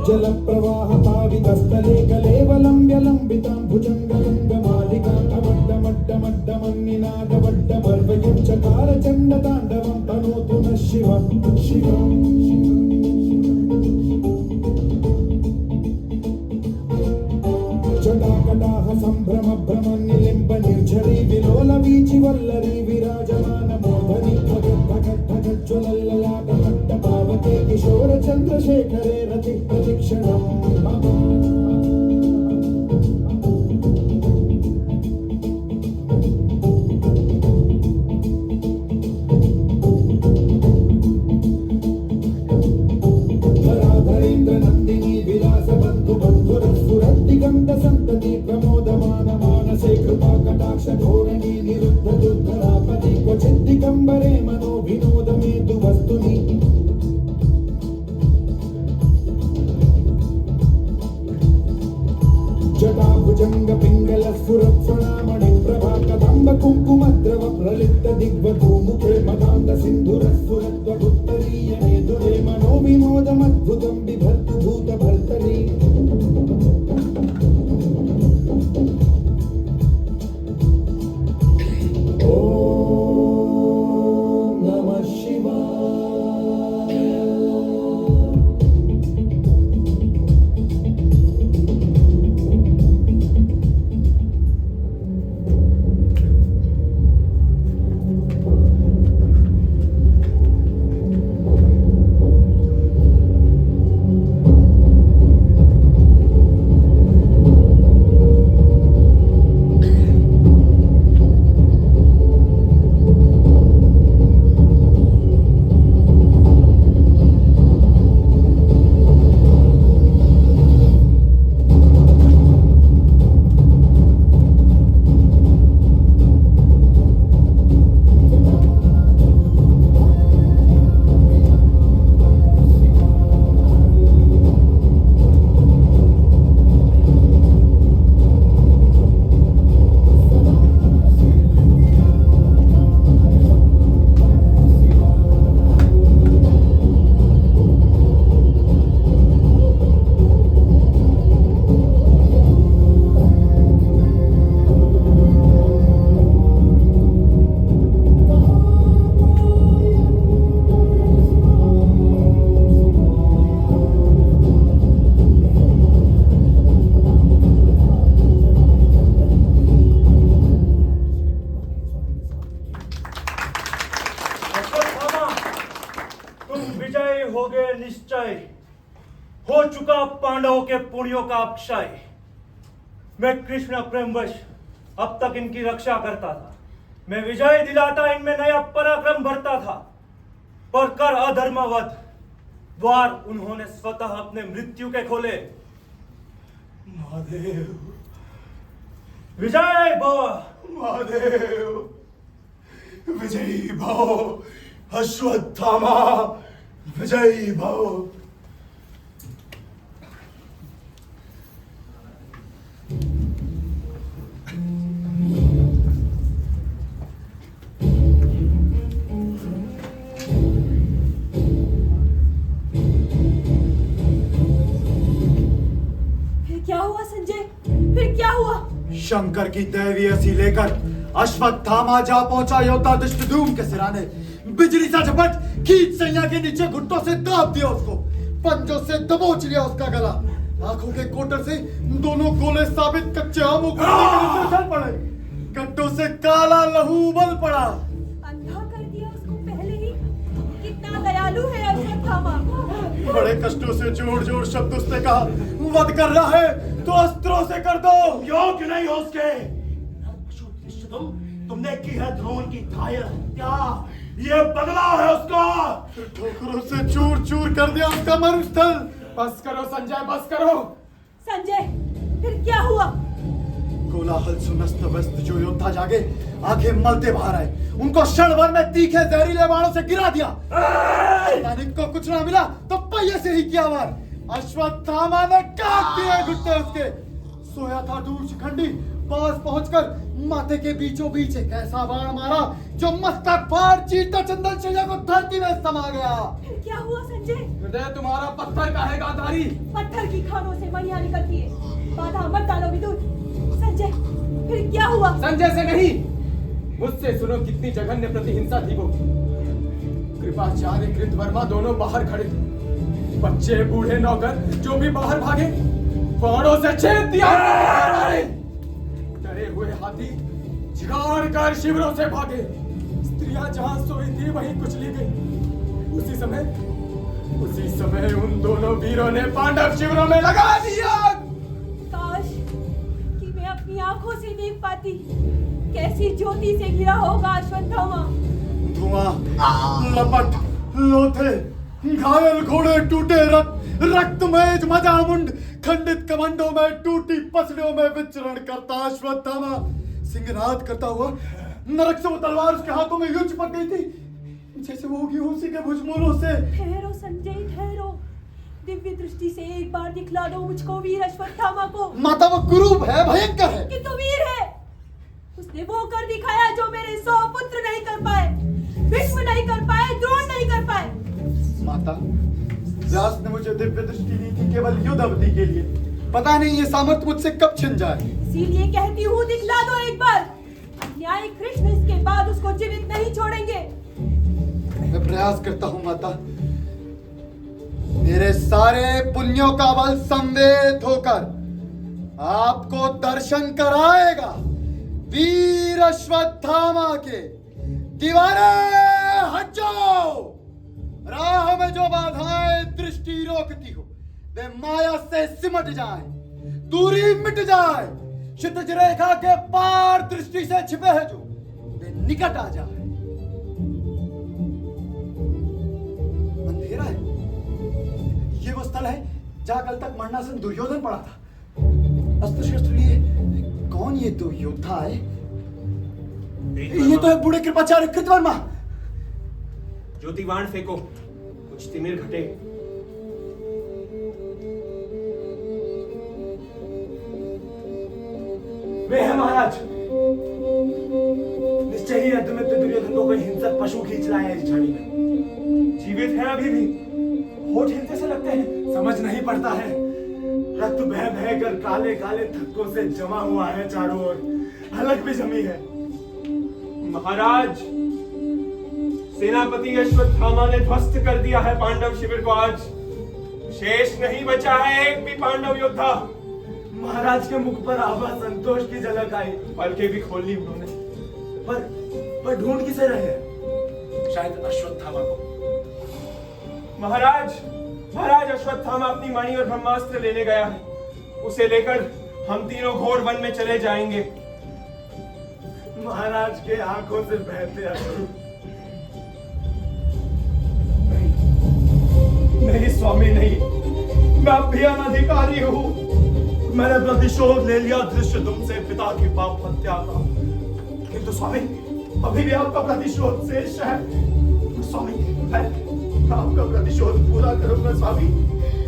जल प्रवाह पावितस्थले कलेवलं व्यलंबितां भुजंगमालिकां अवड्डमड्डमड्डमन्निनादवड्डमर्वयं चकार चण्डताण्डवं तनोतु नः शिवं जटाकटाह सम्भ्रम भ्रमन्निलिम्ब निर्झरी विलोल वीचि वल्लरी विराजमान मोदनी ज्वलल्ललाटमट्टपावते किशोर चन्द्रशेखरे रति प्रतीक्षणं मम धराधरेन्द्र नन्दिनी विलास बन्धु बन्धुरस्फुरद्दिगन्त सन्तति प्रमोदमान मानसे कृपा कटाक्ष धोरणी निरुद्ध दुर्धरापति क्वचित् दिगम्बरे मनो विनोद मेतु वस्तुनि जटा भुजंग पिंगल स्फुरत्स्वनामणि प्रभा कदम्ब कुंकुमद्रव प्रलिप्त दिग्वधू मुखे मदान्त सिन्धुर स्फुरत्वगुत्तरीय मेधुरे मनो विनोदमद्भुतं बिभर्तु भूत भर्तरी ओम नमः शिवाय। हो गए निश्चय, हो चुका पांडवों के पुण्यों का अक्षय। मैं कृष्ण प्रेमवश अब तक इनकी रक्षा करता था, मैं विजय दिलाता, इनमें नया पराक्रम भरता था, पर कर अधर्मवत द्वार उन्होंने स्वतः अपने मृत्यु के खोले। महादेव विजय भव, महादेव विजयी भव, अश्वत्थामा विजयी भव। क्या हुआ संजय? फिर क्या हुआ? शंकर की दैवीय सी लेकर अश्वत्थामा जा पहुंचा योद्धा धृष्टद्युम्न के सिराने। बिजली सा झपट खींच सैया के नीचे घुटनों से दाब दिया उसको, पंजों से दबोच लिया उसका गला। आंखों के कोटर से दोनों गोले साबित कच्चे आमों को चल पड़े, गड्ढों से काला लहू उबल पड़ा। अंधा कर दिया उसको पहले ही। कितना दयालु है अश्वत्थामा। बड़े कष्टों से जोर जोर शब्द उसने कहा, वध कर रहा है तो अस्त्रों से कर दो। योग्य नहीं हो उसके। तुमने की है द्रोण की घायल हत्या, ये बदला है उसका। ठोकरों से चूर चूर कर दिया उसका मरुस्थल। बस करो संजय, बस करो। संजय फिर क्या हुआ? कोलाहल सुनस्त व्यस्त जो योद्धा जागे आंखें मलते बाहर आए, उनको क्षण भर में तीखे जहरीले बाणों से गिरा दिया। सैनिक को कुछ ना मिला तो पहिए से ही किया वार। अश्वत्थामा ने काट दिए घुटने उसके। सोया था दूर शिखंडी, पास पहुंचकर माथे के बीचों बीच एक ऐसा बाण मारा जो मस्तक फाड़ चीरता चंदन शैया को धरती में समा गया। फिर क्या हुआ संजय? हृदय तुम्हारा पत्थर का है गांधारी। पत्थर की खानों से मणियां निकलती है, बाधा मत डालो विदुर। संजय फिर क्या हुआ? संजय से नहीं, मुझसे सुनो कितनी जघन्य प्रतिहिंसा थी वो। कृपाचार्य कृतवर्मा दोनों बाहर खड़े थे, बच्चे बूढ़े नौकर जो भी बाहर भागे बाणों से छेद दिया। डरे हुए हाथी झाड़ कर शिविरों से भागे, स्त्रियां जहां सोई थी वहीं कुचली गई। उसी समय उन दोनों वीरों ने पांडव शिविरों में लगा दिया। काश कि मैं अपनी आंखों से देख पाती, कैसी ज्योति से घिरा होगा अश्वत्थामा। धुआं, लपट, लोथे, घायल घोड़े, टूटे रथ, रक्तमय मजामुंड, खंडित कमंडों में, टूटी पसलियों में विचरण करता अश्वत्थामा सिंहनाद करता हुआ नरक से वो तलवार उसके हाथों में यूं चिपक गई थी जैसे वो होगी उसी के भुजमूलों से। ठहरो संजय ठहरो, दिव्य दृष्टि से एक बार दिखला दो मुझको वीर अश्वत्थामा को। माता वो कुरूप है, भयंकर है। किंतु वीर है, उसने वो कर दिखाया जो मेरे 100 पुत्र नहीं कर पाए, भीष्म नहीं कर पाए, द्रोण नहीं कर पाए। माता, व्यास ने मुझे दिव्य दृष्टि दी थी केवल युद्ध अवधि के लिए, पता नहीं ये सामर्थ्य मुझसे कब छिन जाए। इसीलिए कहती हूँ दिखला दो एक बार। अन्यायी कृष्ण इसके बाद उसको जीवित नहीं छोड़ेंगे। मैं प्रयास करता हूँ माता, मेरे सारे पुण्यों का बल संवेद होकर आपको दर्शन कराएगा। वीर अश्वत्थामा के दीवारे हट जाओ, राह में जो बाधाएं दृष्टि रोकती हो वे माया से सिमट जाए, दूरी मिट जाए, क्षितिज रेखा के पार दृष्टि से छिपे हैं जो वे निकट आ जाए। अंधेरा है, ये वो स्थल है जहां कल तक मरणासन दुर्योधन पड़ा था। अस्त्र शस्त्र लिए कौन ये दो योद्धा है? ये तो है बूढ़े कृपाचार्य कृतवर्मा। ज्योतिवाण फेंको, कुछ तिमिर घटे। वे हैं महाराज। निश्चय ही अद्वैत दुर्योधन को कोई हिंसक पशु खींच लाए हैं इस झाड़ी में। जीवित है अभी भी, होठ हिलते से लगते हैं, समझ नहीं पड़ता है। रक्त बह बह कर काले काले थक्कों से जमा हुआ है चारों ओर, हलक भी जमी है। महाराज, सेनापति अश्वत्थामा ने ध्वस्त कर दिया है पांडव शिविर को आज। शेष नहीं बचा है एक भी पांडव योद्धा। महाराज के मुख पर आभा संतोष की झलक आई। पलकें भी खोल ली उन्होंने। पर ढूंढ किसे रहे? शायद अश्वत्थामा को। महाराज महाराज अश्वत्थामा अपनी मणि और ब्रह्मास्त्र लेने गया है। उसे लेकर हम तीनों घोर वन में चले जाएंगे। महाराज के आंखों से बहते अश्रु। नहीं स्वामी नहीं, मैं अब भी अनधिकारी हूँ। मैंने प्रतिशोध ले लिया धृष्टद्युम्न से पिता की पाप हत्या का, किंतु स्वामी अभी भी आपका प्रतिशोध शेष है। स्वामी मैं आपका प्रतिशोध पूरा करूंगा। स्वामी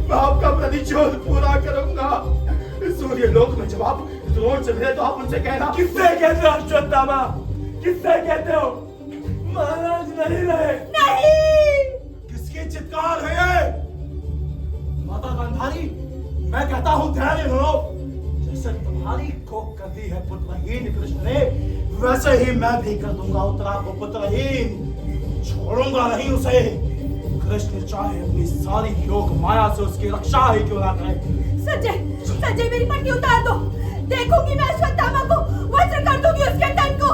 मैं आपका प्रतिशोध पूरा करूंगा। सूर्य लोक में जब आप द्रोण से मिले तो आप उनसे कहना। किससे कहते हो अश्वत्थामा, किससे कहते हो? महाराज नहीं रहे। नहीं। किसकी चित्कार है ये? माता गांधारी, मैं कहता हूँ ध्यान लो। जैसे तुम्हारी कोख कर दी है पुत्रहीन कृष्ण ने, वैसे ही मैं भी कर दूंगा उत्तरा को पुत्रहीन। छोड़ूंगा नहीं उसे। कृष्ण चाहे अपनी सारी योग माया से उसकी रक्षा ही क्यों ना करे। संजय, संजय मेरी पट्टी उतार दो। देखूंगी मैं अश्वत्थामा को, वज्र कर दूंगी उसके तन को।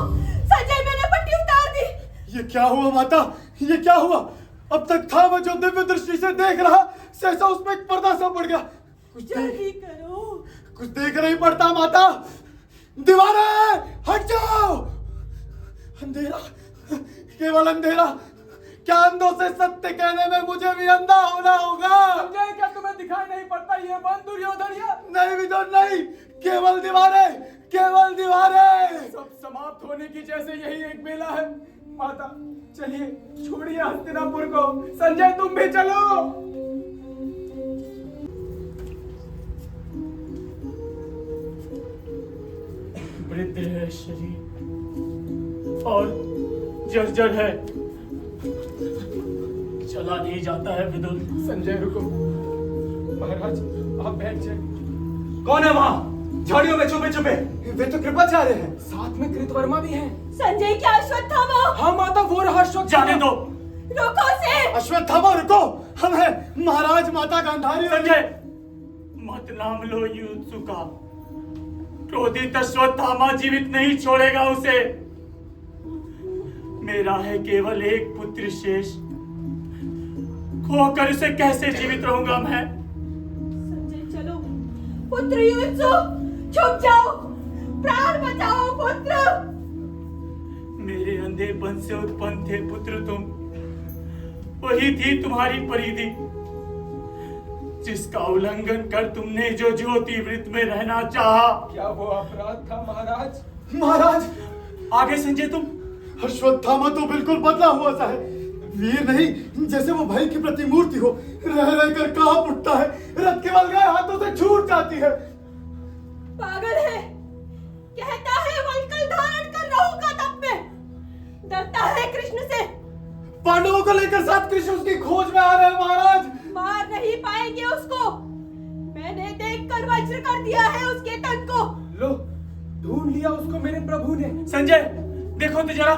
संजय मैंने पट्टी उतार दी। ये क्या हुआ माता, ये क्या हुआ? अब तक था मैं जो दिव्य दृष्टि से देख रहा, सहसा उसमें एक पर्दा सा पड़ गया। जल्दी करो। कुछ देख नहीं पड़ता माता। दीवारें हट जाओ। अंधेरा, केवल अंधेरा। क्या अंधों से सत्य कहने में मुझे भी अंधा होना होगा? संजय क्या तुम्हें दिखाई नहीं पड़ता ये बंद दुर्योधन? नहीं विदुर नहीं, केवल दीवारें, केवल दीवारें। सब समाप्त होने की जैसे यही एक बेला है। माता चलिए, छोड़िए हस्तिनापुर को। संजय तुम भी चलो। वृद्ध है शरीर और जर्जर है, चला नहीं जाता है विदुर। संजय रुको। महाराज आप बैठ जाए। कौन है वहाँ झाड़ियों में छुपे छुपे? वे तो कृपाचार्य हैं। साथ में कृतवर्मा भी हैं। संजय क्या अश्वत्थामा? हाँ माता वो रहा अश्वत्थामा। जाने दो। रोको उसे। अश्वत्थामा रुको, हम हैं महाराज माता गांधारी। संजय मत नाम लो युत्सु का। क्रोधित अश्वत्थामा जीवित नहीं छोड़ेगा उसे। मेरा है केवल एक पुत्र शेष, खोकर उसे कैसे जीवित रहूंगा मैं? संजय चलो। पुत्र युत्सु छुप जाओ, प्राण बचाओ पुत्र। मेरे अंधेपन से उत्पन्न थे पुत्र तुम, वही थी तुम्हारी परिधि, जिसका उल्लंघन कर तुमने जो ज्योति वृत्त में रहना चाहा। क्या वो अपराध था महाराज? महाराज आगे संजय तुम। अश्वत्थामा तो बिल्कुल बदला हुआ सा है। वीर नहीं, जैसे वो भय की प्रतिमूर्ति हो। रह रहकर कांप उठता है, रथ केवल गए हाथों से छूट जाती है। पागल है, कहता है वल्कल धारण कर रहूंगा तब में। डरता है कृष्ण से। पांडवों को लेकर साथ कृष्ण उसकी खोज में आ रहे हैं महाराज। मार नहीं पाएंगे उसको। मैंने देखकर वज्र कर दिया है उसके तन को। लो ढूंढ लिया उसको मेरे प्रभु ने। संजय देखो तो जरा।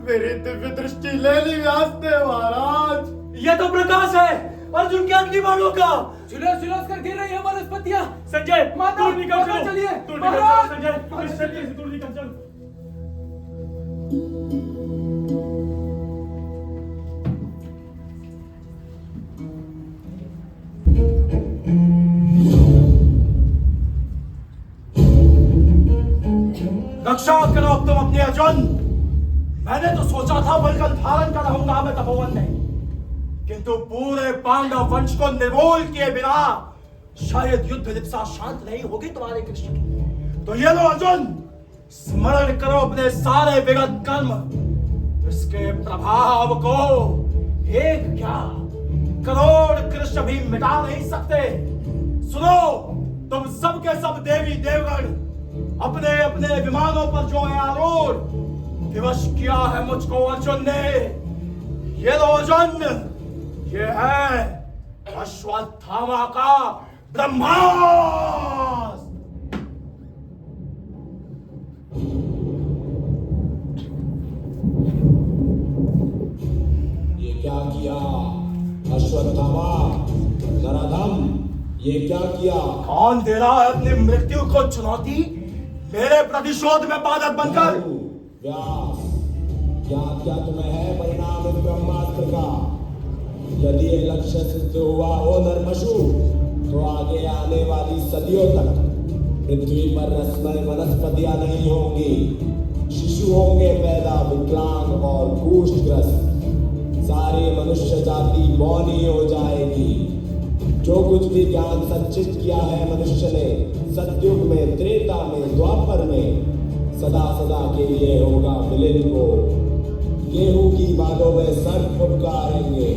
मेरी दिव्य दृष्टि ले ली व्यास ने महाराज। यह तो प्रकाश है अर्जुन के अग्निबाणों का। झुलस झुलस कर गिर रही है वनस्पतियां। संजय माता दूर निकल चलो। चलिए। दूर निकल चलो संजय, इस छतरी से दूर निकल चलो। रक्षा करो अब तुम अपने अर्जुन। मैंने तो सोचा था वल्कल धारण कर रहूंगा मैं तपोवन में, किंतु पूरे पांडव वंश को निर्मूल किए बिना शायद युद्ध लिप्सा शांत नहीं होगी तुम्हारे कृष्ण की। तो ये लो अर्जुन, स्मरण करो अपने सारे विगत कर्म। इसके प्रभाव को एक क्या करोड़ कृष्ण भी मिटा नहीं सकते। सुनो तुम सबके सब देवी देवगण, अपने अपने विमानों पर जो है आरूढ़, विवश किया है मुझको अर्जुन ने। ये लो अर्जुन, ये है अश्वत्थामा का ब्रह्मास्त्र। ये क्या किया अश्वत्थामा? नराधम, ये क्या किया? कौन दे रहा है अपनी मृत्यु को चुनौती मेरे प्रतिशोध में बाधक बनकर? व्यास, क्या क्या तुम्हें है परिणाम इस ब्रह्मास्त्र का? यदि ये लक्ष्य सिद्ध हुआ हो नरपशु, तो आगे आने वाली सदियों तक पृथ्वी पर रसमय वनस्पतियां नहीं होंगी। शिशु होंगे पैदा विकलांग और कुष्ठग्रस्त। सारी मनुष्य जाति बौनी हो जाएगी। जो कुछ भी ज्ञान संचित किया है मनुष्य ने सतयुग में, त्रेता में, द्वापर में, सदा सदा के लिए होगा विलीन को। गेहूं की बालों में सर्प फुटकारेंगे,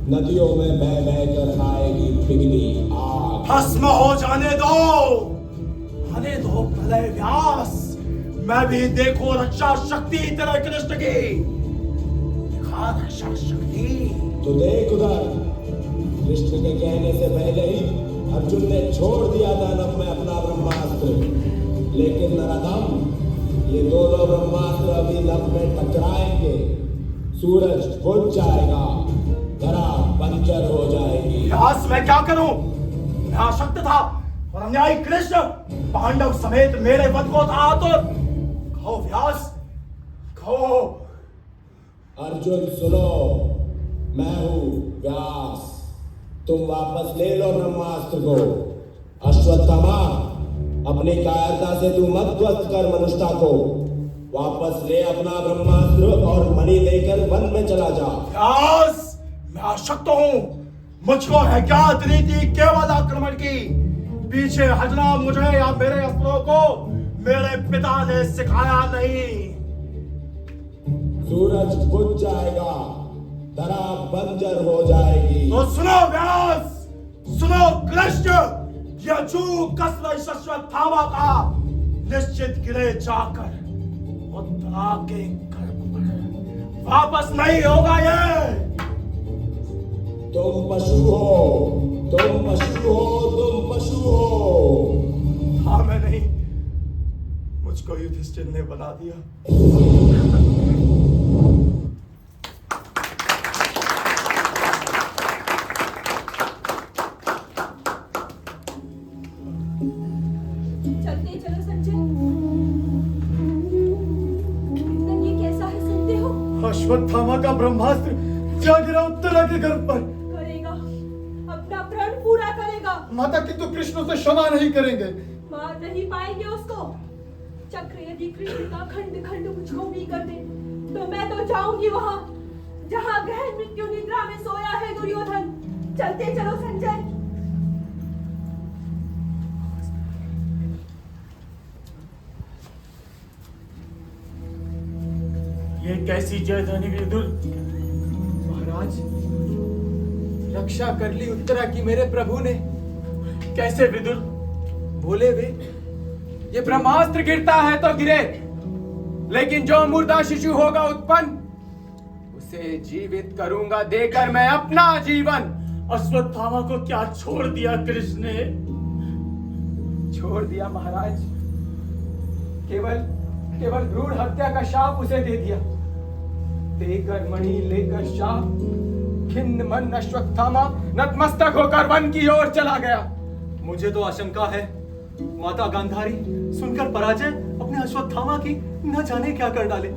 नदियों में बह बह कर आएगी पिघली आग। भस्म हो जाने दो, आने दो प्रलय व्यास। मैं भी देखो रक्षा शक्ति तेरे कृष्ण की, दिखा रक्षा शक्ति। तो देख उधर, कृष्ण के कहने से पहले ही अर्जुन ने छोड़ दिया दानव में अपना ब्रह्मास्त्र। लेकिन नराधम, ये दोनों ब्रह्मास्त्र अभी नभ में टकराएंगे। सूरज बुझ जाएगा, धरा बंजर हो जाएगी। व्यास मैं क्या करूं? मैं अशक्त था और अन्यायी कृष्ण पांडव समेत मेरे वध को था। तो कहो व्यास, कहो। अर्जुन सुनो, मैं हूं व्यास। तुम वापस ले लो ब्रह्मास्त्र को। अश्वत्थामा, अपनी कायरता से तू मत ध्वस्त कर मनुष्यता को। वापस ले अपना ब्रह्मास्त्र और मणि लेकर वन में चला जा। व्यास, मैं अशक्त हूं। मुझको है ज्ञात रीति केवल आक्रमण की। पीछे हटना मुझे या मेरे अस्त्रों को मेरे पिता ने सिखाया नहीं। सूरज बुझ जाएगा, धरा बंजर हो जाएगी। तो सुनो व्यास, सुनो कृष्ण, यह चूक कसर अश्वत्थामा का निश्चित गिरे जाकर उत्तरा के गर्भ में वापस नहीं होगा ये। तुम पशु हो, तुम पशु हो, तुम पशु हो। हाँ मैं नहीं, मुझको युधिष्ठिर ने बना दिया। चलते चलो संजय। कृष्ण ये कैसा है सुनते हो? अश्वत्थामा का ब्रह्मास्त्र जा गिरा उत्तरा के गर्भ पर। करेगा, अपना प्रण पूरा करेगा। माता किंतु कृष्ण उसे क्षमा नहीं करेंगे। मार नहीं पाएंगे उसको। चक्र यदि कृष्ण का खंड खंड मुझको भी कर दे, तो मैं तो जाऊंगी वहां जहां गहन मृत्यु निद्रा में सोया है दुर्योधन। चलते चलो संजय। ये कैसी जयध्वनि विदुर? महाराज, रक्षा कर ली उत्तरा की मेरे प्रभु ने। कैसे विदुर? बोले वे, ये ब्रह्मास्त्र गिरता है तो गिरे, लेकिन जो मुर्दा शिशु होगा उत्पन्न, उसे जीवित करूंगा देकर मैं अपना जीवन। अश्वत्थामा को क्या छोड़ दिया कृष्ण ने? छोड़ दिया महाराज, केवल भ्रूण हत्या का शाप उसे दे दिया। देकर मणि लेकर शाप, खिन्न मन अश्वत्थामा नतमस्तक होकर वन की ओर चला गया। मुझे तो आशंका है माता गांधारी सुनकर पराजय अपने अश्वत्थामा की न जाने क्या कर डाले।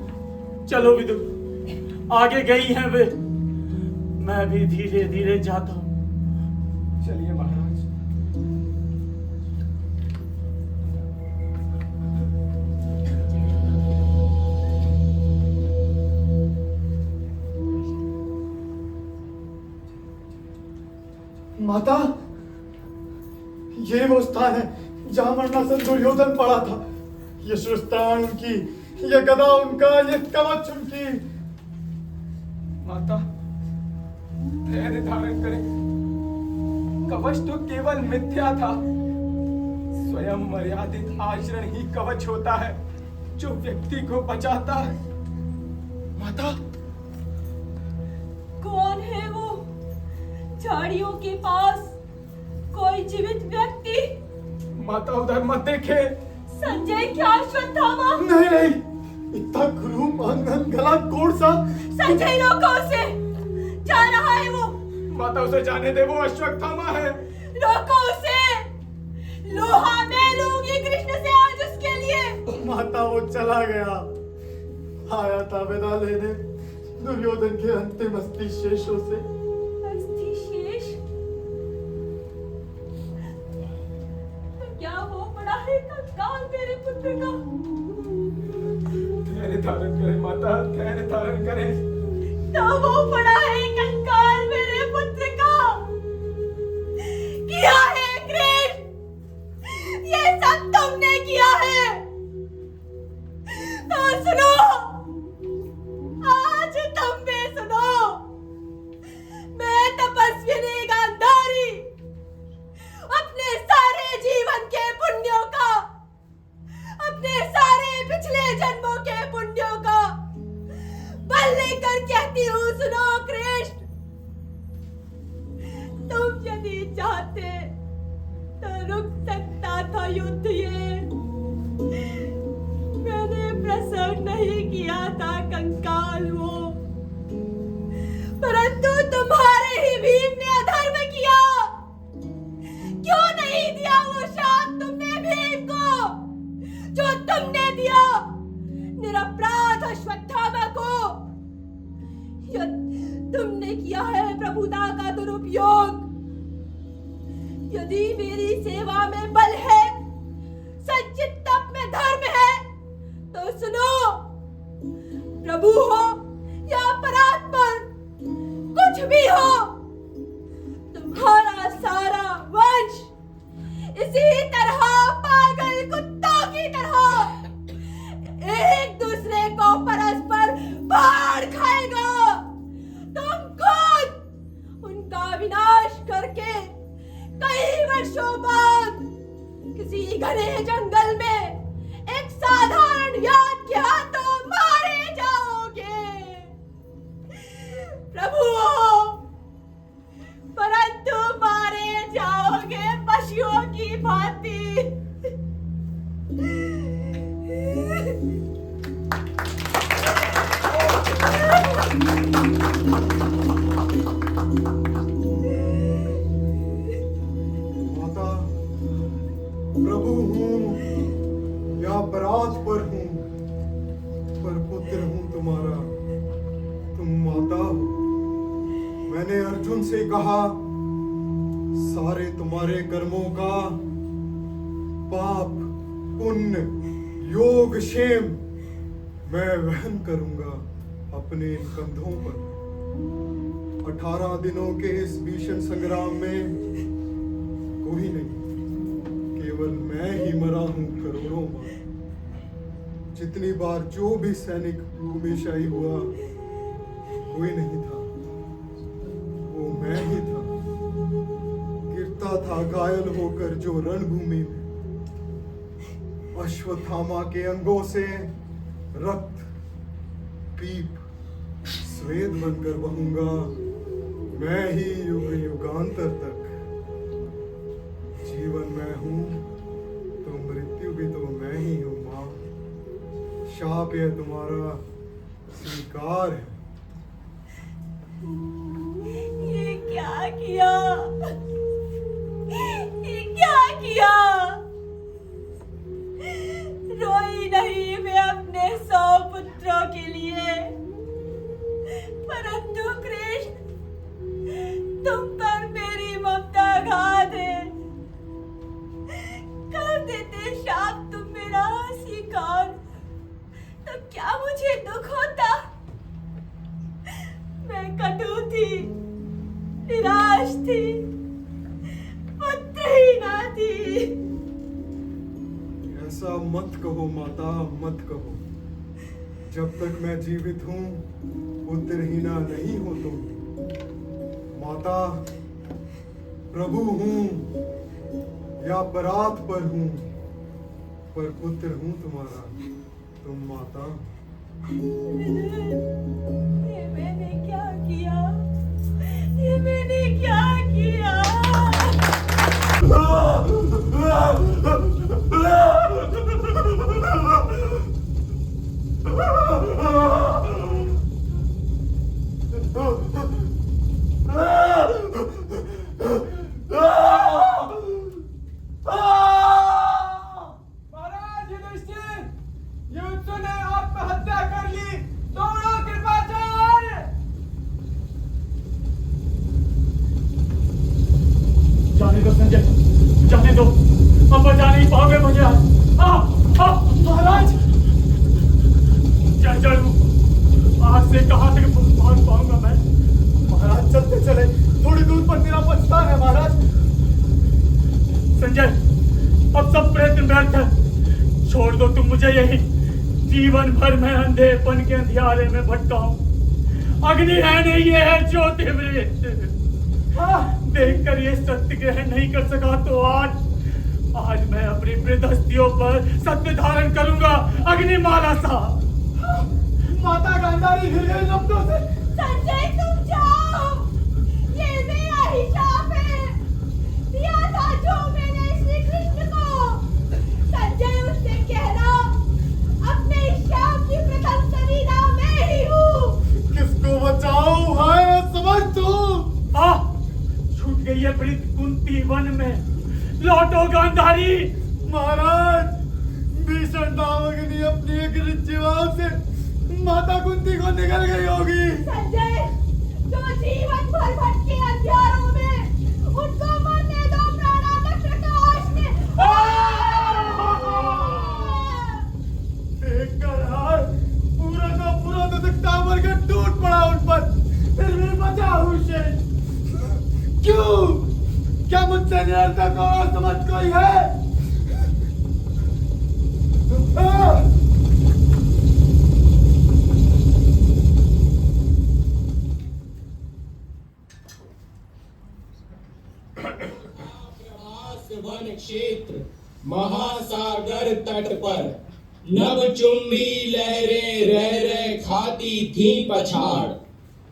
चलो विदुर, आगे गई हैं वे, मैं भी धीरे धीरे जाता हूं। चलिए महाराज। माता, ये वो स्थान है जहां मरणासन दुर्योधन पड़ा था। ये श्रुस्तान उनकी, ये गदा उनका, ये कवच उनकी। माता, धैर्य धारण करें। कवच तो केवल मिथ्या था। स्वयं मर्यादित आचरण ही कवच होता है जो व्यक्ति को बचाता है। माता, कौन है वो झाड़ियों के पास? कोई जीवित व्यक्ति? माता उधर मत देखे। संजय, क्या अश्वत्थामा? नहीं नहीं, इतना क्रूर आंगन गला कोड़ सा। संजय, रोको उसे, जा रहा है वो। माता उसे जाने दे, वो अश्वत्थामा है। रोको उसे, लोहा मैं लूंगी कृष्ण से आज उसके लिए। माता, वो चला गया, आया था विदा लेने दुर्योधन के अंतिम अस्थि शेषों से। धारण करें माता, धैर्य धारण करें। तो वो पड़ा है कंकाल मेरे पुत्र का। किया है कृष्ण, ये सब तुमने किया है। तो सुनो, आज तुम भी सुनो। मैं तपस्विनी गांधारी अपने सारे जीवन के पुण्यों का, अपने सारे पिछले जन्मों के पुण्यों का बल लेकर कहती हूँ, सुनो कृष्ण, तुम यदि चाहते तो रुक सकता था युद्ध ये। मैंने प्रसव नहीं किया था कंकाल वो, परंतु तुम्हारे ही भीम ने अधर्म किया। क्यों नहीं दिया वो शाप तुमने भीम को जो तुमने दिया निरपराध अश्वत्थामा को? तुमने किया है प्रभुता का दुरुपयोग। यदि मेरी सेवा में बल है, सच्चित तप में धर्म है, तो सुनो, प्रभु हो या परात्पर, कुछ भी हो, तुम्हारा सारा वंश इसी तरह पागल कुत्तों की तरह एक दूसरे को परस्पर फाड़ खाएगा। तुम खुद उनका विनाश करके कई वर्षों बाद किसी घने जंगल में एक साधारण याद के हाथों मारे जाओगे प्रभु, परंतु मारे जाओगे पशुओं की भांति। माता, प्रभु हूँ या अपराध पर हूँ, पर पुत्र हूँ तुम्हारा। तुम माता हो। मैंने अर्जुन से कहा, सारे तुम्हारे कर्मों का पाप, पुण्य, योग, क्षेम मैं वहन करूंगा अपने इन कंधों पर। 18 दिनों के इस भीषण संग्राम में कोई नहीं, केवल मैं ही मरा हूं करोड़ों बार। जितनी बार जो भी सैनिक भूमिशाही हुआ, कोई नहीं था, वो मैं ही था। गिरता था घायल होकर जो रणभूमि में, अश्वत्थामा के अंगों से रक्त, पीप, स्वेद बनकर बहूंगा मैं ही युग युगांतर तक। जीवन मैं हूं तो मृत्यु भी तो मैं ही हूं मां। शाप यह तुम्हारा स्वीकार है। ये क्या किया, ये क्या किया? रोई नहीं मैं अपने 100 पुत्रों के लिए, परंतु कृष्ण तुम पर मेरी ममता घात है। कर देते शाप तुम मेरा स्वीकार, तब क्या मुझे दुख होता? मैं कटु थी, निराश थी, पुत्रहीना थी। ऐसा मत कहो माता, मत कहो। जब तक मैं जीवित हूं, पुत्रहीना नहीं हो तुम। माता, प्रभु हूं या परात पर हूं, पर पुत्र हूं तुम्हारा। तुम माता। ये मैंने क्या किया? ये मैंने क्या किया? महाराज युधिष्ठिर, युद्ध ने आत्महत्या कर ली। आग से कहां तक पहुंच पाऊंगा मैं? महाराज चलते चले, थोड़ी दूर पर मेरा बचता है महाराज। संजय, अब सब प्रयत्न व्यर्थ है। छोड़ दो तुम मुझे यही। जीवन भर मैं अंधेपन के अंधियारे में भटकाऊं। अग्नि है नहीं, ये है ज्योतिर्मृत। देखकर ये सत्य ग्रहण नहीं कर सका तो आज मैं अपनी वृद्धस्थियों पर सत्य धारण करूंगा, अग्निमाला सा। माता गांधारी घिरे शब्दों से। संजय तुम जाओ, ये मेरा ही शाप है, दिया था जो मैंने श्री कृष्ण को। संजय उससे कहना, अपने शाप की प्रथम सरीदा मैं ही हूँ। किसको बचाऊं भाई, मैं समझ तू। छूट गई है प्रीत कुंती वन में। लौटो गांधारी। महाराज, भीषण दामग्नि अपनी एक रिज्जीवाल से माता कुंती को निकल गई होगी। संजय, जो जीवन भर भटके अंधियारों में, उनको मरने दो प्राणांतक प्रकाश में। देखकर हार पूरा का पूरा तो दिखता मरकर टूट पड़ा उन पर, फिर भी बचा हूँ शेष। क्यों? क्या मुझसे निरर्थक और समझ कोई है? वन क्षेत्र महासागर तट पर नभ चुंबी लहरें रह रह खाती थी पछाड़।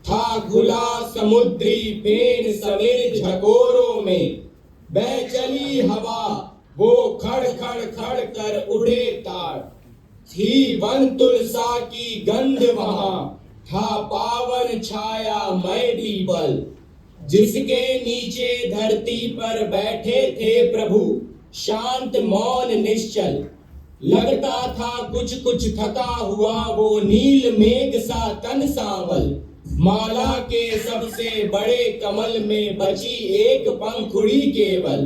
था खुला समुद्री फेन समेत झकोरों में, बह चली हवा वो खड़ खड़ खड़ कर उड़े ताड़। थी वन तुलसा की गंध वहां, था पावन छाया मय पीपल, जिसके नीचे धरती पर बैठे थे प्रभु शांत मौन निश्चल। लगता था कुछ कुछ थका हुआ वो नील मेघ सा तन सांवल। माला के सबसे बड़े कमल में बची एक पंखुड़ी केवल।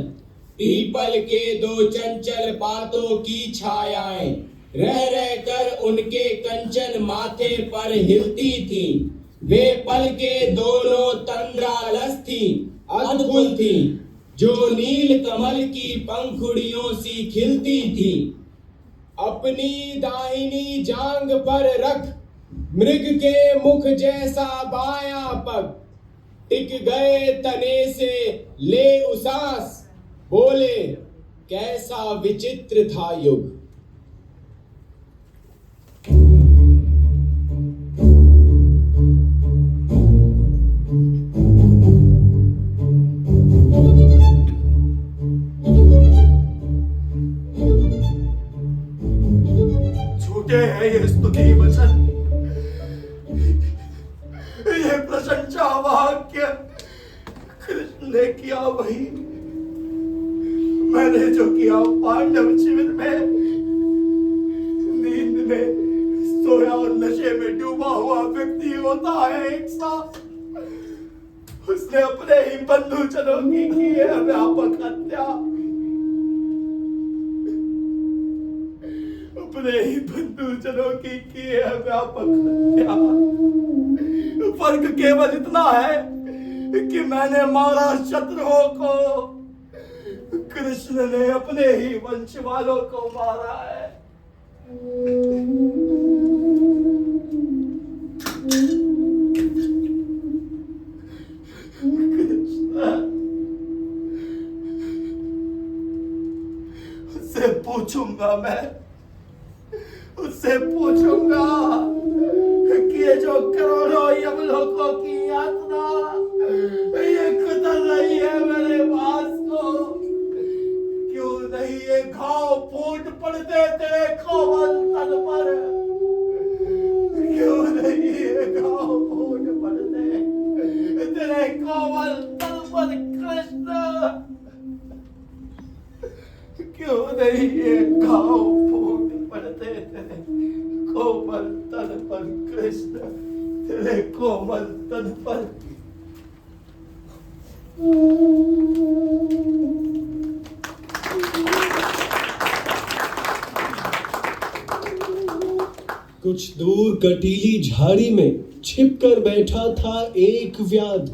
पीपल के दो चंचल पातों की छायाएं रह रह कर उनके कंचन माथे पर हिलती थी। वे पल के दोनों तंद्रालस थी, अद्भुत थी, जो नील कमल की पंखुड़ियों सी खिलती थी। अपनी दाहिनी जांग पर रख मृग के मुख जैसा बायां पग, टिक गए तने से ले उसास, बोले कैसा विचित्र था युग। झूठे हैं ये स्तुति वचन, ये प्रशंसा वाक्य। कृष्ण ने किया वही मैंने जो किया पांडव शिविर में। नींद में सोया और नशे में डूबा हुआ व्यक्ति होता है एक साथ। उसने अपने ही बंधुजनों की है व्यापक हत्या। अपने ही बंधुजनों की है व्यापक हत्या। फर्क केवल इतना है कि मैंने मारा शत्रुओं को, कृष्ण ने अपने ही वंश वालों को मारा है। कृष्ण, उससे पूछूंगा मैं, उससे पूछूंगा कि ये जो करोड़ों यमलोकों की यात्रा ये कुतर रही है मेरे पास को, क्यों नहीं ये घाव फूट पड़ते तेरे कोमल तन पर? क्यों नहीं ये घाव फूट पड़ते तेरे कोमल तन पर कृष्ण? क्यों नहीं ये घाव फूट पड़ते तेरे कोमल तन पर कृष्ण, तेरे कोमल तन पर? कुछ दूर कटीली झाड़ी में छिपकर बैठा था एक व्याध।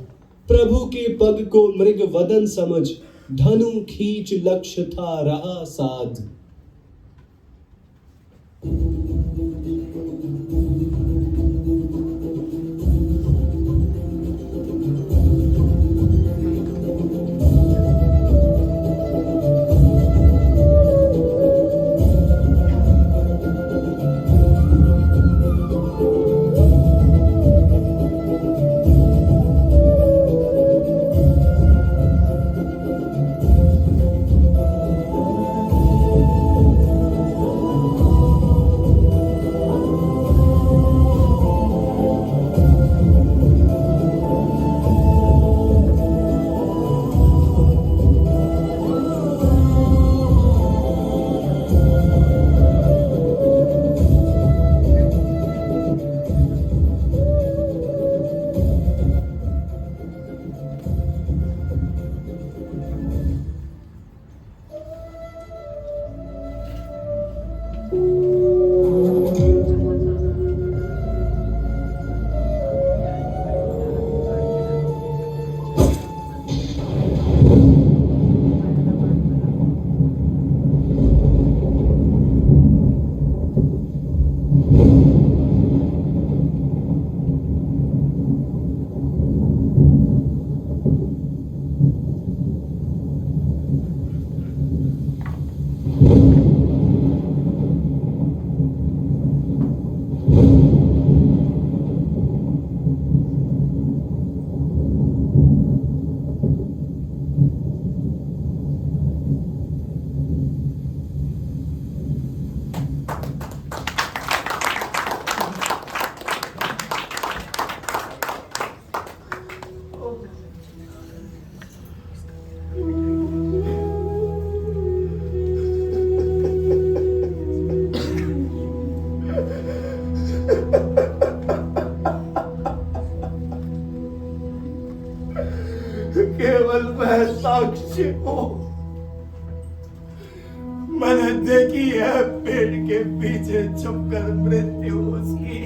प्रभु के पग को मृग वदन समझ धनु खींच लक्ष्य था रहा साध। केवल मैं साक्षी हूं। मैंने देखी है पेड़ के पीछे छुपकर मृत्यु उसकी।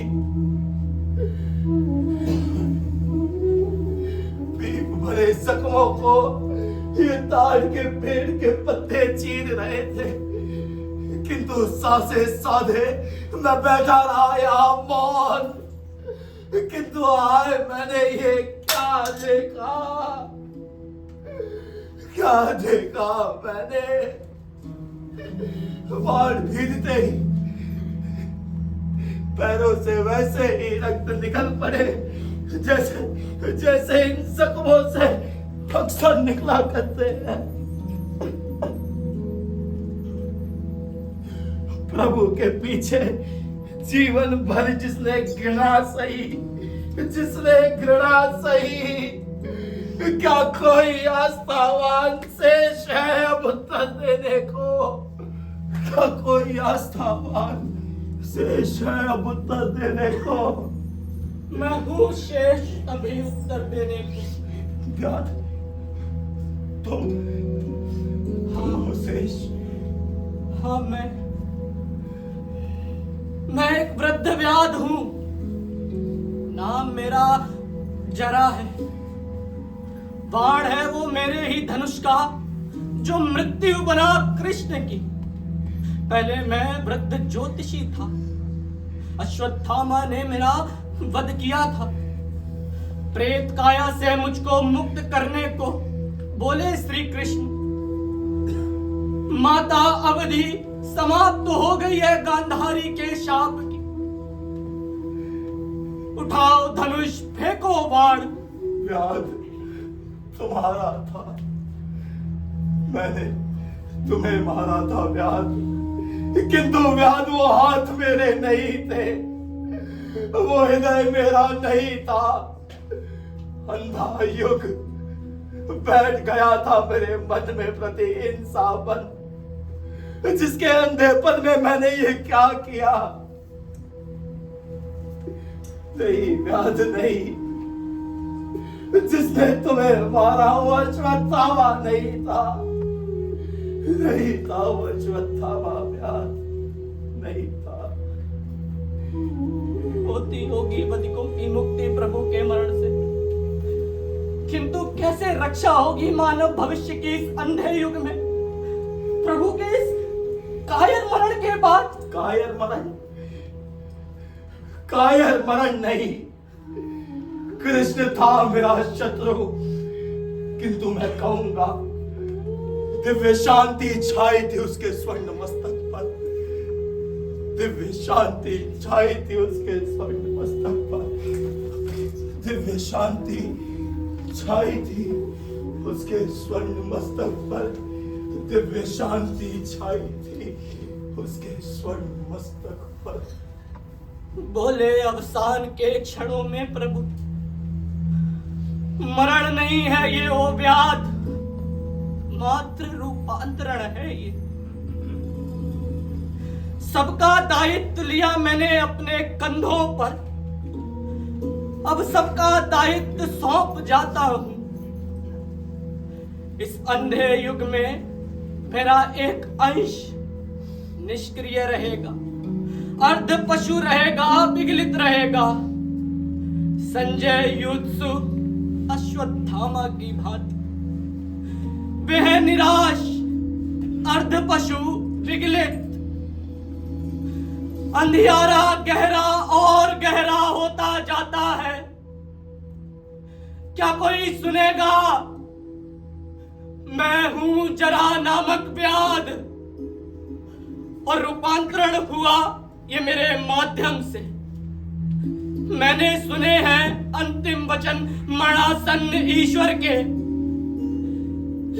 पीप भरे जख्मों को ये ताड़ के पेड़ के पत्ते चीर रहे थे, किंतु सांसें साधे मैं बैठा रहा यहाँ मौन। किंतु आए मैंने ये क्या देखा, क्या देखा मैंने। बाढ़ भीगते ही पैरों से वैसे ही रक्त निकल पड़े जैसे जैसे इन जख्मों से अक्सर निकला करते हैं। प्रभु के पीछे जीवन भर जिसने घृणा सही, जिसने घृणा सही, क्या कोई आस्थावान शेष है अब उत्तर देने को? क्या कोई आस्थावान शेष है अब उत्तर देने को? मैं हूँ शेष अभी उत्तर देने को। व्याध तुम हो शेष? हाँ मैं एक वृद्ध व्याध हूँ। नाम मेरा जरा है। बाण है वो मेरे ही धनुष का जो मृत्यु बना कृष्ण की। पहले मैं वृद्ध ज्योतिषी था। अश्वत्थामा ने मेरा वध किया था। प्रेत काया से मुझको मुक्त करने को बोले श्री कृष्ण। माता अवधि समाप्त हो गई है गांधारी के शाप की। उठाओ धनुष, फेंको बाण। व्याध तुम्हारा था, मैंने तुम्हें मारा था व्याध, किंतु व्याध वो हाथ मेरे नहीं थे, वो हृदय मेरा नहीं था। अंधा युग बैठ गया था मेरे मन में प्रति इंसाफन, जिसके अंधेपन में मैंने ये क्या किया। नहीं व्याध नहीं, जिसने तुम्हें मारा वो अश्वत्थामा नहीं था, नहीं था वो अश्वत्थामा, व्याध नहीं था। होती होगी बधिकों की मुक्ति प्रभु के मरण से, किंतु कैसे रक्षा होगी मानव भविष्य की इस अंधे युग में प्रभु के इस कायर मरण के बाद? कायर मरण नहीं, कृष्ण था मेरा शत्रु, किंतु मैं कहूंगा दिव्य शांति छाई थी उसके स्वर्ण मस्तक पर, दिव्य शांति छाई थी उसके स्वर्ण मस्तक पर, दिव्य शांति छाई थी उसके स्वर्ण मस्तक पर, दिव्य शांति छाई थी उसके स्वर्ण मस्तक पर। बोले अवसान के क्षणों में प्रभु, मरण नहीं है ये ओ व्याध, मात्र रूपांतरण है ये। सबका दायित्व लिया मैंने अपने कंधों पर, अब सबका दायित्व सौंप जाता हूं। इस अंधे युग में मेरा एक अंश निष्क्रिय रहेगा, अर्ध पशु रहेगा, विगलित रहेगा, संजय युत्सु अश्वत्थामा की भांति। वह निराश, अर्ध पशु, विगलित, अंधियारा गहरा और गहरा होता जाता है। क्या कोई सुनेगा? मैं हूं जरा नामक व्याध, और रूपांतरण हुआ ये मेरे माध्यम से। मैंने सुने हैं अंतिम वचन मरणासन्न ईश्वर के,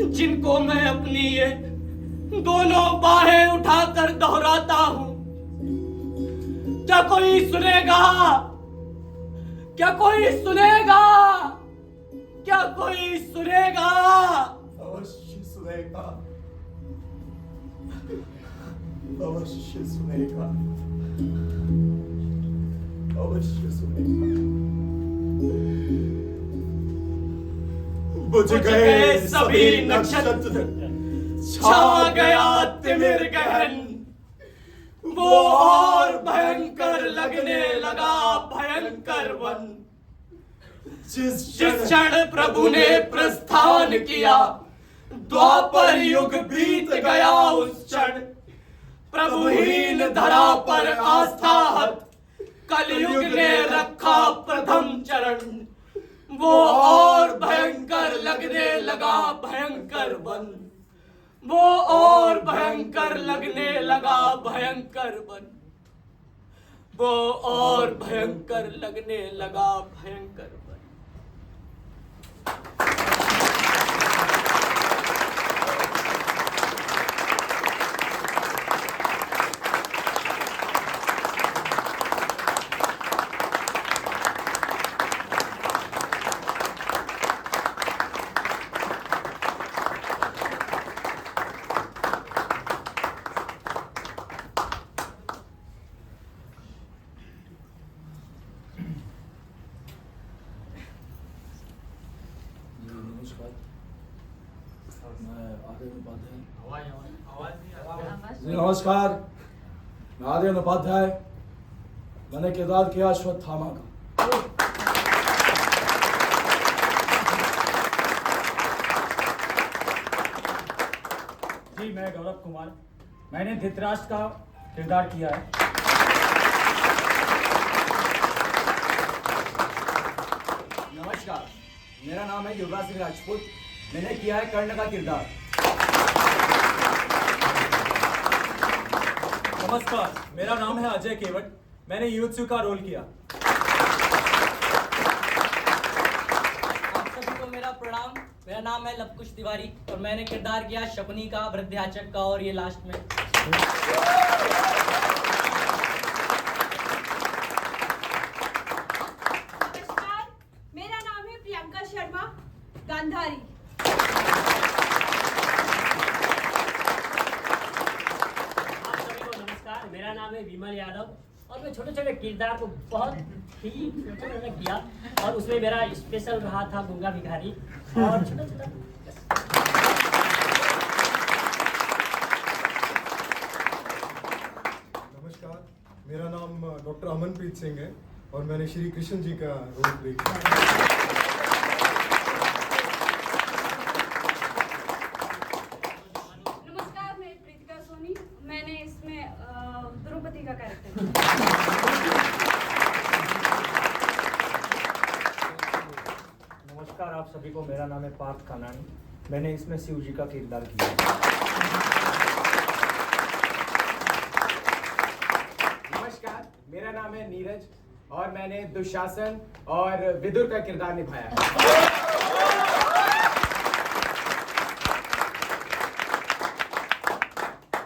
जिनको मैं अपनी ये दोनों बाहें उठाकर दोहराता हूं। क्या कोई सुनेगा? क्या कोई सुनेगा? क्या कोई सुनेगा? अवश्य सुनेगा, अवश्य सुनेगा, अवश्य सुनेगा। बुझ गए सभी नक्षत्र, छा गया तिमिर गहन, वो और भयंकर लगने लगा भयंकर वन। जिस क्षण प्रभु ने प्रस्थान किया, द्वापर युग बीत गया उस क्षण। प्रभुहीन धरा पर आस्था हत, कलयुग ने रखा प्रथम चरण। वो और भयंकर लगने लगा भयंकर वन, वो और भयंकर लगने लगा भयंकर वन, वो और भयंकर लगने लगा भयंकर वन। नमस्कार, मैं आर्यन उपाध्याय, मैंने किरदार किया अश्वत्थामा का। जी मैं गौरव कुमार, मैंने धृतराष्ट्र का किरदार किया है। नमस्कार, मेरा नाम है युवराज सिंह राजपूत, मैंने किया है कर्ण का किरदार। नमस्कार, मेरा नाम है अजय केवट, मैंने युत्सु का रोल किया। आप सभी को मेरा प्रणाम। मेरा नाम है लवकुश तिवारी और मैंने किरदार किया शकुनी का, वृद्धाचक का और ये लास्ट में। नमस्कार, मेरा नाम है प्रियंका शर्मा, गांधारी। मेरा नाम है विमल यादव और मैं छोटे छोटे किरदार को बहुत ही छोटे में किया और उसमें मेरा स्पेशल रहा था गूंगा भिखारी और छोटा छोटा। नमस्कार, मेरा नाम डॉक्टर अमनप्रीत सिंह है और मैंने श्री कृष्ण जी का रोल प्ले किया। नमस्कार, मैं प्रीतिका सोनी। मैंने इसमें द्रौपदी का कैरेक्टर किया। नमस्कार आप सभी को, मेरा नाम है पार्थ कानानी। मैंने इसमें शिव जी का किरदार किया। नमस्कार, मेरा नाम है नीरज और मैंने दुशासन और विदुर का किरदार निभाया है।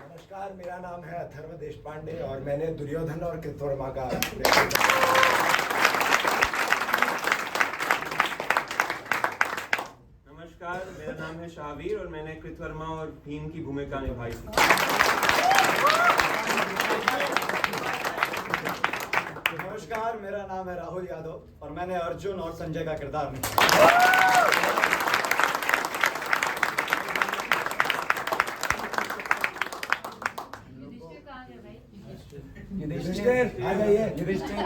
नमस्कार, मेरा नाम है अथर्व देशपांडे और मैंने दुर्योधन और कृतवर्मा का नमस्कार, मेरा नाम है शाहवीर और मैंने कृतवर्मा और भीम की भूमिका निभाई थी। नमस्कार, मेरा नाम है राहुल यादव और मैंने अर्जुन और संजय का किरदार निभाया। युधिष्ठिर आ जाइए। युधिष्ठिर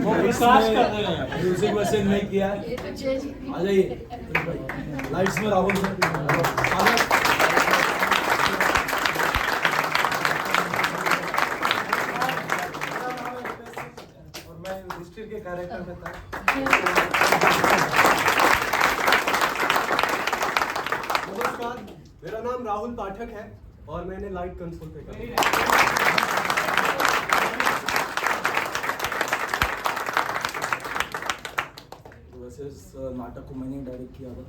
वो विश्वास कर रहे हैं। म्यूजिक मशीन नहीं किया, आ जाइए। लाइट्स में राहुल और मैं युधिष्ठिर के कैरेक्टर में था। नमस्कार, मेरा नाम राहुल पाठक है और मैंने लाइट कंसोल पे काम किया। वैसे इस नाटक को मैंने डायरेक्ट किया था।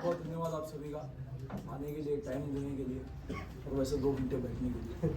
बहुत धन्यवाद आप सभी का आने के लिए, टाइम देने के लिए और वैसे 2 घंटे बैठने के लिए।